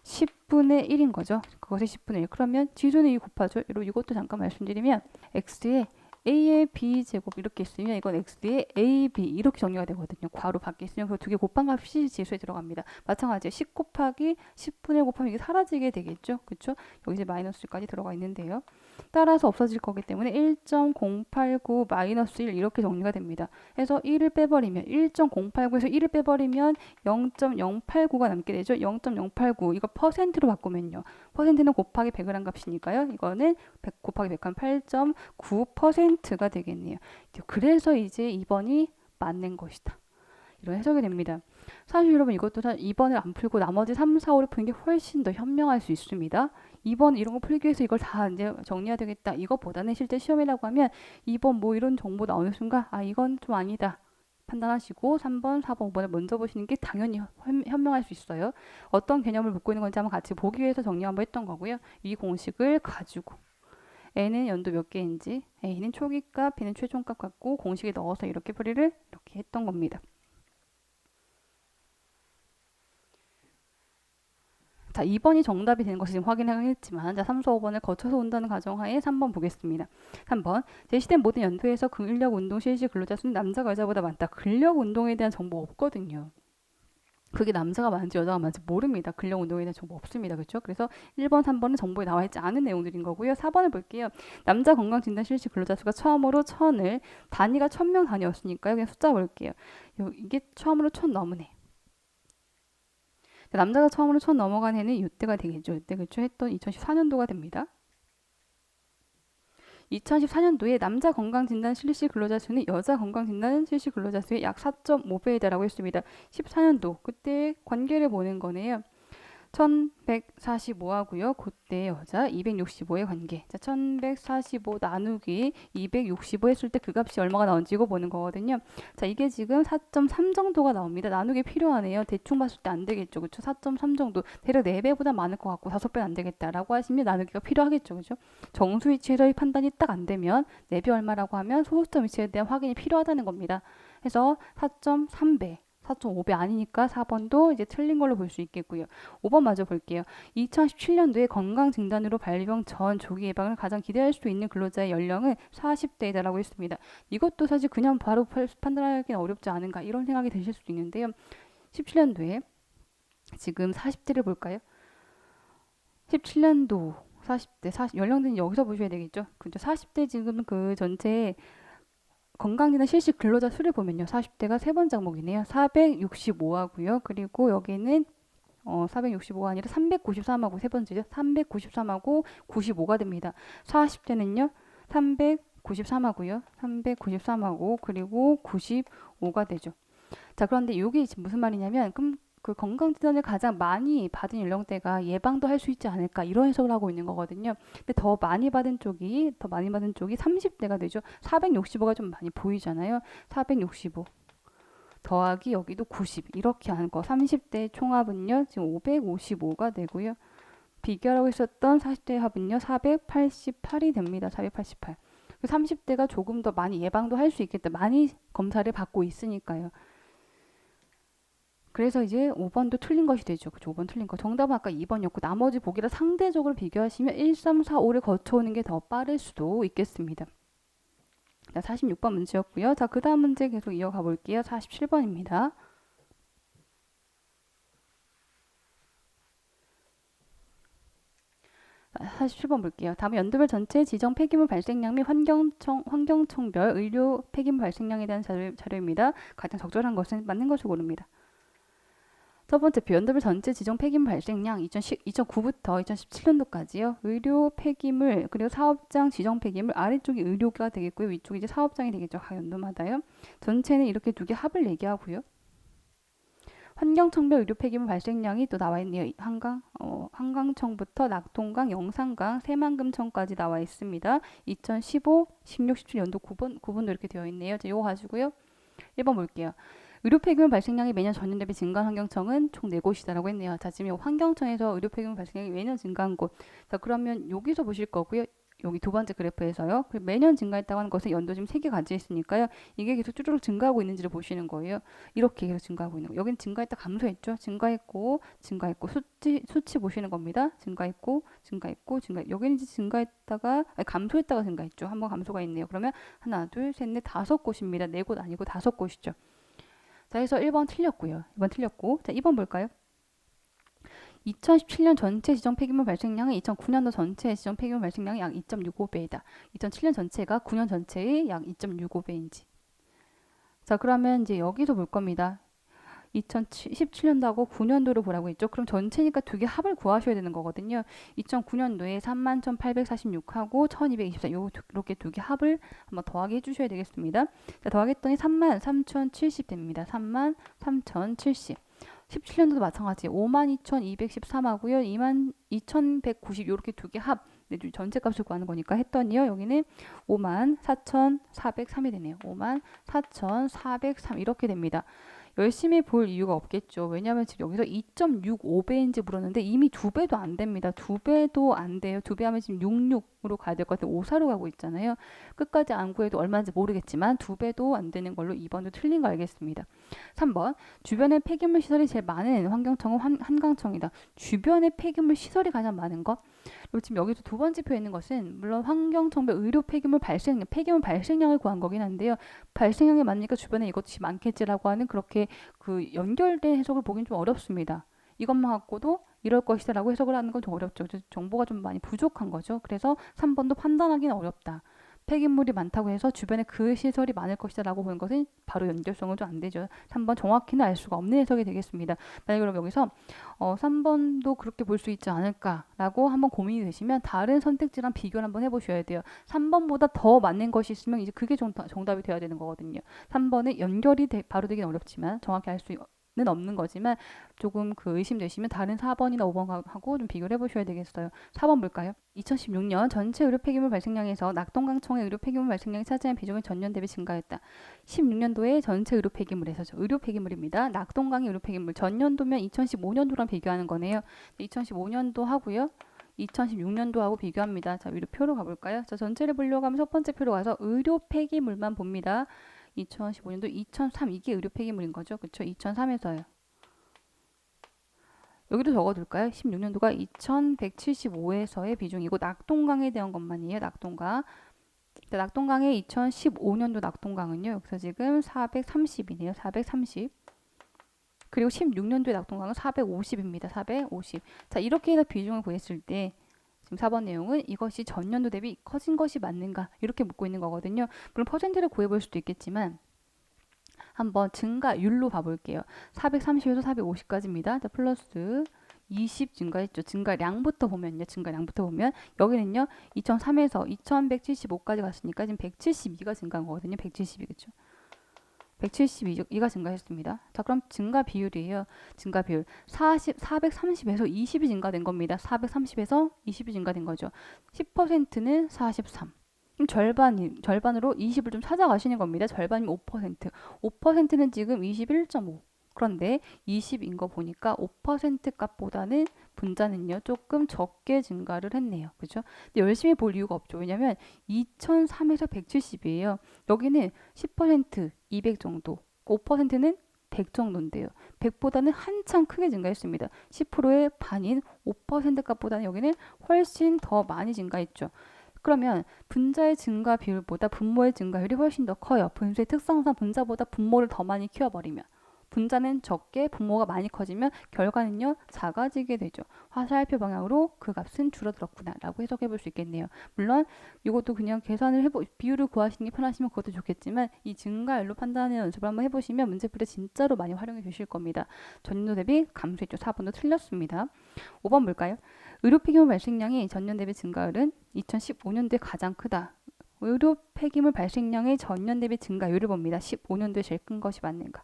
10분의 1인 거죠. 그것의 10분의 1. 그러면 지수는 이 곱하죠. 이것도 잠깐 말씀드리면 x의 a의 b 제곱 이렇게 있으면 이건 x의 ab 이렇게 정리가 되거든요. 괄호 밖에 있으면 그 두 개 곱한 값이 지수에 들어갑니다. 마찬가지로 10 곱하기 10분의 1 곱하면 이게 사라지게 되겠죠. 그렇죠? 여기 이제 마이너스까지 들어가 있는데요. 따라서 없어질 거기 때문에 1.089 마이너스 1 이렇게 정리가 됩니다. 해서 1을 빼버리면 1.089에서 1을 빼버리면 0.089가 남게 되죠. 0.089 이거 퍼센트로 바꾸면요. 퍼센트는 곱하기 100을 한 값이니까요. 이거는 100 곱하기 100 하면 8.9%가 되겠네요. 그래서 이제 2번이 맞는 것이다. 이런 해석이 됩니다. 사실 여러분 이것도 2번을 안 풀고 나머지 3, 4, 5를 푸는 게 훨씬 더 현명할 수 있습니다. 2번 이런 거 풀기 위해서 이걸 다 이제 정리해야 되겠다. 이것보다는 실제 시험이라고 하면 2번 뭐 이런 정보 나오는 순간 이건 좀 아니다. 판단하시고 3번, 4번, 5번을 먼저 보시는 게 당연히 현명할 수 있어요. 어떤 개념을 묻고 있는 건지 한번 같이 보기 위해서 정리 한번 했던 거고요. 이 공식을 가지고 N은 연도 몇 개인지, A는 초기값, B는 최종값 갖고 공식에 넣어서 이렇게 풀이를 이렇게 했던 겁니다. 자, 2번이 정답이 되는 것을 지금 확인하겠지만, 자, 3, 4, 5번을 거쳐서 온다는 가정하에 3번 보겠습니다. 3번. 제시된 모든 연도에서 근력 운동 실시 근로자 수는 남자가 여자보다 많다. 근력 운동에 대한 정보 없거든요. 그게 남자가 많은지 여자가 많은지 모릅니다. 근력 운동에 대한 정보 없습니다. 그렇죠? 그래서 1번, 3번은 정보에 나와 있지 않은 내용들인 거고요. 4번을 볼게요. 남자 건강진단 실시 근로자 수가 처음으로 1000을 단위가 1000명 단위였으니까요. 그냥 숫자 볼게요. 이게 처음으로 1000 넘으네. 남자가 처음으로 1000 넘어간 해는 이때가 되겠죠. 이때 그쵸? 했던 2014년도가 됩니다. 2014년도에 남자 건강진단 실시 근로자 수는 여자 건강진단 실시 근로자 수의 약 4.5배에 달하고 있습니다. 14년도 그때 관계를 보는 거네요. 1145하고요. 그때 여자 265의 관계. 자, 1145 나누기 265 했을 때 그 값이 얼마가 나온지 이거 보는 거거든요. 자, 이게 지금 4.3 정도가 나옵니다. 나누기 필요하네요. 대충 봤을 때 안 되겠죠. 그쵸? 4.3 정도. 대략 4배보다 많을 것 같고 5배는 안 되겠다라고 하시면 나누기가 필요하겠죠. 그죠? 정수 위치에서의 판단이 딱 안 되면 4배 얼마라고 하면 소수점 위치에 대한 확인이 필요하다는 겁니다. 그래서 4.3배. 4.5배 아니니까 4번도 이제 틀린 걸로 볼 수 있겠고요. 5번 마저 볼게요. 2017년도에 건강진단으로 발병 전 조기 예방을 가장 기대할 수 있는 근로자의 연령은 40대이다라고 했습니다. 이것도 사실 그냥 바로 판단하기는 어렵지 않은가 이런 생각이 드실 수도 있는데요. 17년도에 지금 40대를 볼까요? 17년도 40대, 연령대는 여기서 보셔야 되겠죠. 그죠? 40대 지금 그 전체 건강진단 실시 근로자 수를 보면요. 40대가 세 번 항목이네요. 465하고요. 그리고 여기는 465가 아니라 393하고 세 번째죠. 393하고 95가 됩니다. 40대는요. 393하고요. 393하고 그리고 95가 되죠. 자, 그런데 이게 무슨 말이냐면 그럼 그 건강진단을 가장 많이 받은 연령대가 예방도 할 수 있지 않을까 이런 해석을 하고 있는 거거든요. 근데 더 많이 받은 쪽이 30대가 되죠. 465가 좀 많이 보이잖아요. 465 더하기 여기도 90 이렇게 하는 거. 30대 총합은요. 지금 555가 되고요. 비교하고 있었던 40대 합은요. 488이 됩니다. 488. 30대가 조금 더 많이 예방도 할 수 있겠다. 많이 검사를 받고 있으니까요. 그래서 이제 5번도 틀린 것이 되죠. 그죠? 5번 틀린 거. 정답은 아까 2번이었고 나머지 보기를 상대적으로 비교하시면 1, 3, 4, 5를 거쳐오는 게 더 빠를 수도 있겠습니다. 자, 46번 문제였고요. 자, 그 다음 문제 계속 이어가 볼게요. 47번입니다. 47번 볼게요. 다음 연도별 전체 지정 폐기물 발생량 및 환경청별 의료 폐기물 발생량에 대한 자료입니다. 가장 적절한 것은 맞는 것을 고릅니다. 첫 번째 표 연도별 전체 지정 폐기물 발생량 2009부터 2017년도까지요. 의료 폐기물 그리고 사업장 지정 폐기물 아래쪽이 의료가 되겠고요. 위쪽이 이제 사업장이 되겠죠. 각 연도마다요. 전체는 이렇게 두 개 합을 얘기하고요. 환경청별 의료 폐기물 발생량이 또 나와 있네요. 한강청부터 낙동강, 영산강, 새만금청까지 나와 있습니다. 2015, 16, 17년도 9번도 이렇게 되어 있네요. 자, 이거 가지고요. 1번 볼게요. 의료 폐기물 발생량이 매년 전년 대비 증가한 환경청은 총 4곳이다라고 했네요. 자, 지금 환경청에서 의료 폐기물 발생량이 매년 증가한 곳. 자, 그러면 여기서 보실 거고요. 여기 두 번째 그래프에서요. 매년 증가했다고 하는 것은 연도 지금 3개 가지고 있으니까요. 이게 계속 쭈르륵 증가하고 있는지를 보시는 거예요. 이렇게 계속 증가하고 있는 거. 여긴 증가했다 감소했죠. 증가했고 수치 보시는 겁니다. 증가했고 여기는 이제 증가했다가 감소했다가 증가했죠. 한번 감소가 있네요. 그러면 하나, 둘, 셋, 넷, 5곳입니다. 4곳 아니고 5곳이죠. 자, 그래서 1번 틀렸고요. 2번 틀렸고. 자, 2번 볼까요? 2017년 전체 지정 폐기물 발생량은 2009년도 전체 지정 폐기물 발생량이 약 2.65배이다. 2007년 전체가 9년 전체의 약 2.65배인지. 자, 그러면 이제 여기서 볼 겁니다. 2017년도하고 9년도를 보라고 했죠. 그럼 전체니까 두 개 합을 구하셔야 되는 거거든요. 2009년도에 31,846하고 1224 이렇게 두 개 합을 한번 더하기 해주셔야 되겠습니다. 자, 더하겠더니 33,070 됩니다. 33,070. 17년도도 마찬가지 52,213하고요. 22,190 이렇게 두 개 합 전체 값을 구하는 거니까 했더니요. 여기는 54,403이 되네요. 54,403 이렇게 됩니다. 열심히 볼 이유가 없겠죠. 왜냐하면 지금 여기서 2.65배인지 물었는데 이미 2배도 안 됩니다. 2배도 안 돼요. 2배 하면 지금 66으로 가야 될 것 같아요. 54로 가고 있잖아요. 끝까지 안 구해도 얼마인지 모르겠지만 2배도 안 되는 걸로 2번도 틀린 거 알겠습니다. 3번 주변에 폐기물 시설이 제일 많은 환경청은 한강청이다. 주변에 폐기물 시설이 가장 많은 것? 그리고 지금 여기서 두 번째 표에 있는 것은 물론 환경청별 의료 폐기물 발생량을 구한 거긴 한데요. 발생량이 많으니까 주변에 이것이 많겠지라고 하는 그렇게 그 연결된 해석을 보긴 좀 어렵습니다. 이것만 갖고도 이럴 것이다라고 해석을 하는 건 좀 어렵죠. 정보가 좀 많이 부족한 거죠. 그래서 3번도 판단하기는 어렵다. 폐기물이 많다고 해서 주변에 그 시설이 많을 것이다 라고 보는 것은 바로 연결성은 좀 안 되죠. 3번 정확히는 알 수가 없는 해석이 되겠습니다. 만약에 그럼 여기서 3번도 그렇게 볼 수 있지 않을까라고 한번 고민이 되시면 다른 선택지랑 비교를 한번 해보셔야 돼요. 3번보다 더 맞는 것이 있으면 이제 그게 정답이 돼야 되는 거거든요. 3번은 연결이 바로 되긴 어렵지만 정확히 알 수는 없는 거지만 조금 그 의심되시면 다른 4번이나 5번하고 좀 비교를 해보셔야 되겠어요. 4번 볼까요? 2016년 전체 의료 폐기물 발생량에서 낙동강청의 의료 폐기물 발생량이 차지한 비중은 전년 대비 증가했다. 16년도에 전체 의료 폐기물에서죠. 의료 폐기물입니다. 낙동강의 의료 폐기물 전년도면 2015년도랑 비교하는 거네요. 2015년도 하고요. 2016년도하고 비교합니다. 자, 의료 표로 가볼까요? 자, 전체를 보려고 하면 첫 번째 표로 가서 의료 폐기물만 봅니다. 2015년도 2003 이게 의료 폐기물인 거죠. 그쵸? 2003에서요. 여기도 적어둘까요? 16년도가 2175에서의 비중이고 낙동강에 대한 것만이에요. 낙동강. 낙동강의 2015년도 낙동강은요. 여기서 지금 430이네요. 430. 그리고 16년도의 낙동강은 450입니다. 450. 자, 이렇게 해서 비중을 구했을 때 지금 4번 내용은 이것이 전년도 대비 커진 것이 맞는가 이렇게 묻고 있는 거거든요. 물론 퍼센트를 구해볼 수도 있겠지만 한번 증가율로 봐볼게요. 430에서 450까지입니다. 자, 플러스 20 증가했죠. 증가량부터 보면 여기는요 2003에서 2175까지 갔으니까 지금 172가 증가한 거거든요. 172 그쵸? 172가 증가했습니다. 자, 그럼 증가 비율이에요. 증가 비율 430에서 20이 증가된 겁니다. 430에서 20이 증가된 거죠. 10%는 43. 절반으로 20을 좀 찾아가시는 겁니다. 절반이면 5%. 5%는 지금 21.5. 그런데 20인 거 보니까 5% 값보다는 분자는요 조금 적게 증가를 했네요. 그죠? 근데 열심히 볼 이유가 없죠. 왜냐면 2003에서 170이에요. 여기는 10% 200 정도, 5%는 100 정도인데요. 100보다는 한참 크게 증가했습니다. 10%의 반인 5% 값보다는 여기는 훨씬 더 많이 증가했죠. 그러면 분자의 증가 비율보다 분모의 증가율이 훨씬 더 커요. 분수의 특성상 분자보다 분모를 더 많이 키워버리면. 분자는 적게 분모가 많이 커지면 결과는요 작아지게 되죠. 화살표 방향으로 그 값은 줄어들었구나 라고 해석해 볼 수 있겠네요. 물론 이것도 그냥 계산을 비율을 구하시는 게 편하시면 그것도 좋겠지만 이 증가율로 판단하는 연습을 한번 해보시면 문제풀이 진짜로 많이 활용해 주실 겁니다. 전년도 대비 감소했죠. 4번도 틀렸습니다. 5번 볼까요? 의료 폐기물 발생량이 전년 대비 증가율은 2015년도에 가장 크다. 의료 폐기물 발생량의 전년 대비 증가율을 봅니다. 15년도에 제일 큰 것이 맞는가?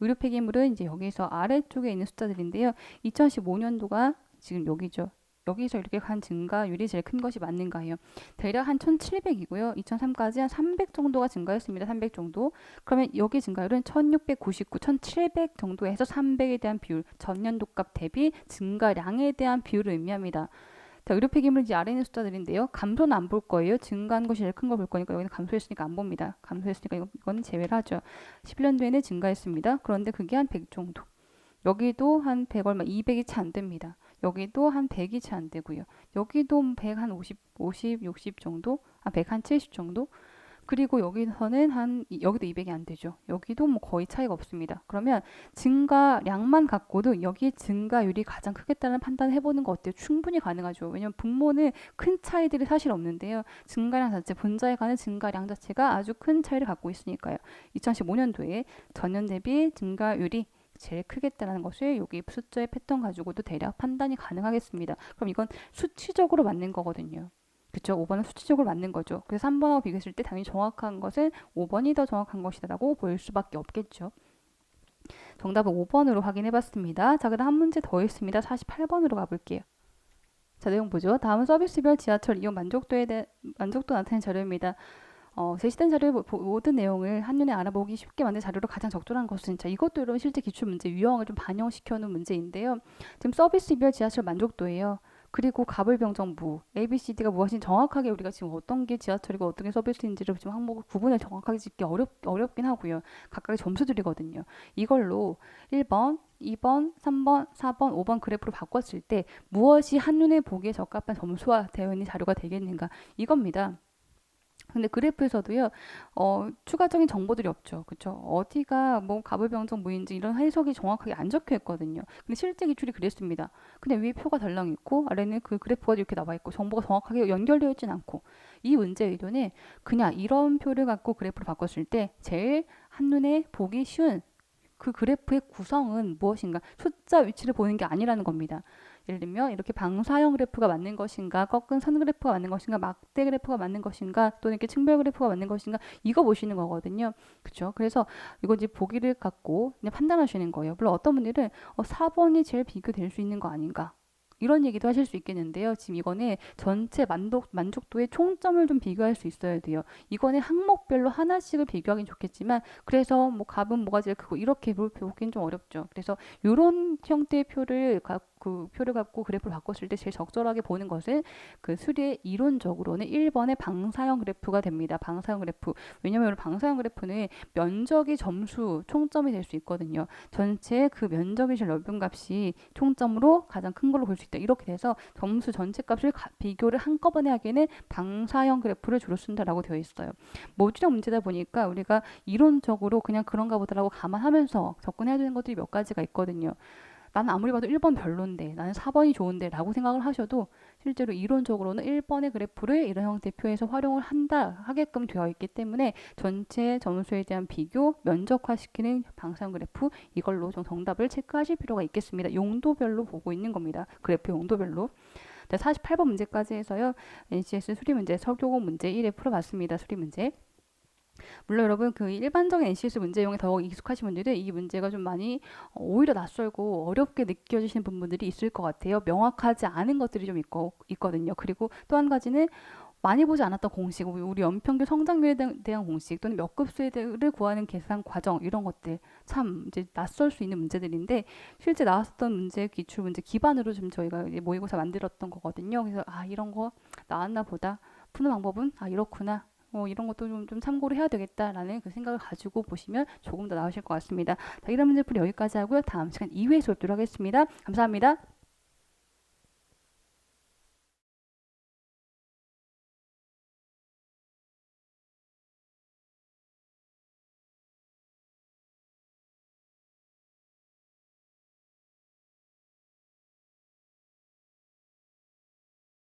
의료 폐기물은 이제 여기서 아래쪽에 있는 숫자들인데요. 2015년도가 지금 여기죠. 여기서 이렇게 간 증가율이 제일 큰 것이 맞는가요? 대략 한 1700이고요. 2003까지 한 300 정도가 증가했습니다. 300 정도. 그러면 여기 증가율은 1699, 1700 정도에서 300에 대한 비율, 전년도 값 대비 증가량에 대한 비율을 의미합니다. 자, 의료 폐기물 이제 아래 있는 숫자들인데요. 감소는 안 볼 거예요. 증가한 것이 제일 큰 거 볼 거니까 여기는 감소했으니까 안 봅니다. 감소했으니까 이거는 제외를 하죠. 11년도에는 증가했습니다. 그런데 그게 한 100 정도. 여기도 한 100 얼마, 200이 채 안 됩니다. 여기도 한 100이 채 안 되고요. 여기도 100 한 50, 60 정도? 100 한 70 정도? 그리고 여기서는 여기도 200이 안 되죠. 여기도 뭐 거의 차이가 없습니다. 그러면 증가량만 갖고도 여기 증가율이 가장 크겠다는 판단을 해보는 거 어때요? 충분히 가능하죠. 왜냐면 분모는 큰 차이들이 사실 없는데요. 증가량 자체, 분자에 관한 증가량 자체가 아주 큰 차이를 갖고 있으니까요. 2015년도에 전년 대비 증가율이 제일 크겠다는 것을 여기 숫자의 패턴 가지고도 대략 판단이 가능하겠습니다. 그럼 이건 수치적으로 맞는 거거든요. 그쵸? 5번은 수치적으로 맞는 거죠. 그래서 3번하고 비교했을 때 당연히 정확한 것은 5번이 더 정확한 것이다라고 보일 수밖에 없겠죠. 정답은 5번으로 확인해 봤습니다. 자, 그다음 한 문제 더 있습니다. 48번으로 가볼게요. 자, 내용 보죠. 다음은 서비스별 지하철 이용 만족도 나타낸 자료입니다. 제시된 자료의 모든 내용을 한눈에 알아보기 쉽게 만든 자료로 가장 적절한 것은, 자, 이것도 여러분 실제 기출 문제 유형을 좀 반영시켜 놓은 문제인데요. 지금 서비스별 지하철 만족도예요. 그리고 가불병정부 ABCD가 무엇인지 정확하게 우리가 지금 어떤 게 지하철이고 어떤 게 서비스인지를 지금 항목을 구분을 정확하게 짓기 어렵긴 하고요. 각각의 점수들이거든요. 이걸로 1번, 2번, 3번, 4번, 5번 그래프로 바꿨을 때 무엇이 한눈에 보기에 적합한 점수화 되어 있는 자료가 되겠는가, 이겁니다. 근데 그래프에서도요, 추가적인 정보들이 없죠. 그쵸? 어디가 뭐 가불병정 무인지 이런 해석이 정확하게 안 적혀 있거든요. 근데 실제 기출이 그랬습니다. 근데 위에 표가 덜렁 있고 아래는 그 그래프가 이렇게 나와 있고 정보가 정확하게 연결되어 있진 않고, 이 문제 의도는 그냥 이런 표를 갖고 그래프로 바꿨을 때 제일 한눈에 보기 쉬운 그 그래프의 구성은 무엇인가, 숫자 위치를 보는 게 아니라는 겁니다. 예를 들면 이렇게 방사형 그래프가 맞는 것인가, 꺾은 선 그래프가 맞는 것인가, 막대 그래프가 맞는 것인가, 또는 이렇게 층별 그래프가 맞는 것인가, 이거 보시는 거거든요. 그렇죠? 그래서 이거 이제 보기를 갖고 그냥 판단하시는 거예요. 물론 어떤 분들은 4번이 제일 비교될 수 있는 거 아닌가, 이런 얘기도 하실 수 있겠는데요. 지금 이거는 전체 만족도의 총점을 좀 비교할 수 있어야 돼요. 이거는 항목별로 하나씩을 비교하긴 좋겠지만, 그래서 뭐 값은 뭐가 제일 크고 이렇게 보기는 좀 어렵죠. 그래서 이런 형태의 표를 갖고 그래프를 바꿨을 때 제일 적절하게 보는 것은 그 수리의 이론적으로는 1번의 방사형 그래프가 됩니다. 방사형 그래프. 왜냐면 방사형 그래프는 면적이 점수 총점이 될 수 있거든요. 전체 그 면적이 제일 넓은 값이 총점으로 가장 큰 걸로 볼 수 있다. 이렇게 돼서 점수 전체 값을 비교를 한꺼번에 하기에는 방사형 그래프를 주로 쓴다라고 되어 있어요. 모듈형 문제다 보니까 우리가 이론적으로 그냥 그런가 보다라고 감안하면서 접근해야 되는 것들이 몇 가지가 있거든요. 나는 아무리 봐도 1번 별론데, 나는 4번이 좋은데 라고 생각을 하셔도 실제로 이론적으로는 1번의 그래프를 이런 형태의 표에서 활용을 하게끔 되어 있기 때문에 전체 점수에 대한 비교, 면적화시키는 방사형 그래프, 이걸로 좀 정답을 체크하실 필요가 있겠습니다. 용도별로 보고 있는 겁니다. 그래프 용도별로. 48번 문제까지 해서요. NCS 수리 문제, 설교공 문제 1회 풀어봤습니다. 수리 문제. 물론 여러분 그 일반적인 NCS 문제용에 더 익숙하신 분들은 이 문제가 좀 많이 오히려 낯설고 어렵게 느껴지시는 부분들이 있을 것 같아요. 명확하지 않은 것들이 좀 있거든요. 그리고 또 한 가지는 많이 보지 않았던 공식, 우리 연평균 성장률에 대한 공식, 또는 몇 급수를 구하는 계산 과정, 이런 것들 참 이제 낯설 수 있는 문제들인데, 실제 나왔었던 문제, 기출 문제 기반으로 좀 저희가 모의고사 만들었던 거거든요. 그래서 이런 거 나왔나 보다, 푸는 방법은 이렇구나, 이런 것도 좀 참고를 해야 되겠다라는 그 생각을 가지고 보시면 조금 더 나으실 것 같습니다. 자, 이런 문제풀이 여기까지 하고요. 다음 시간 2회에 뵙도록 하겠습니다. 감사합니다.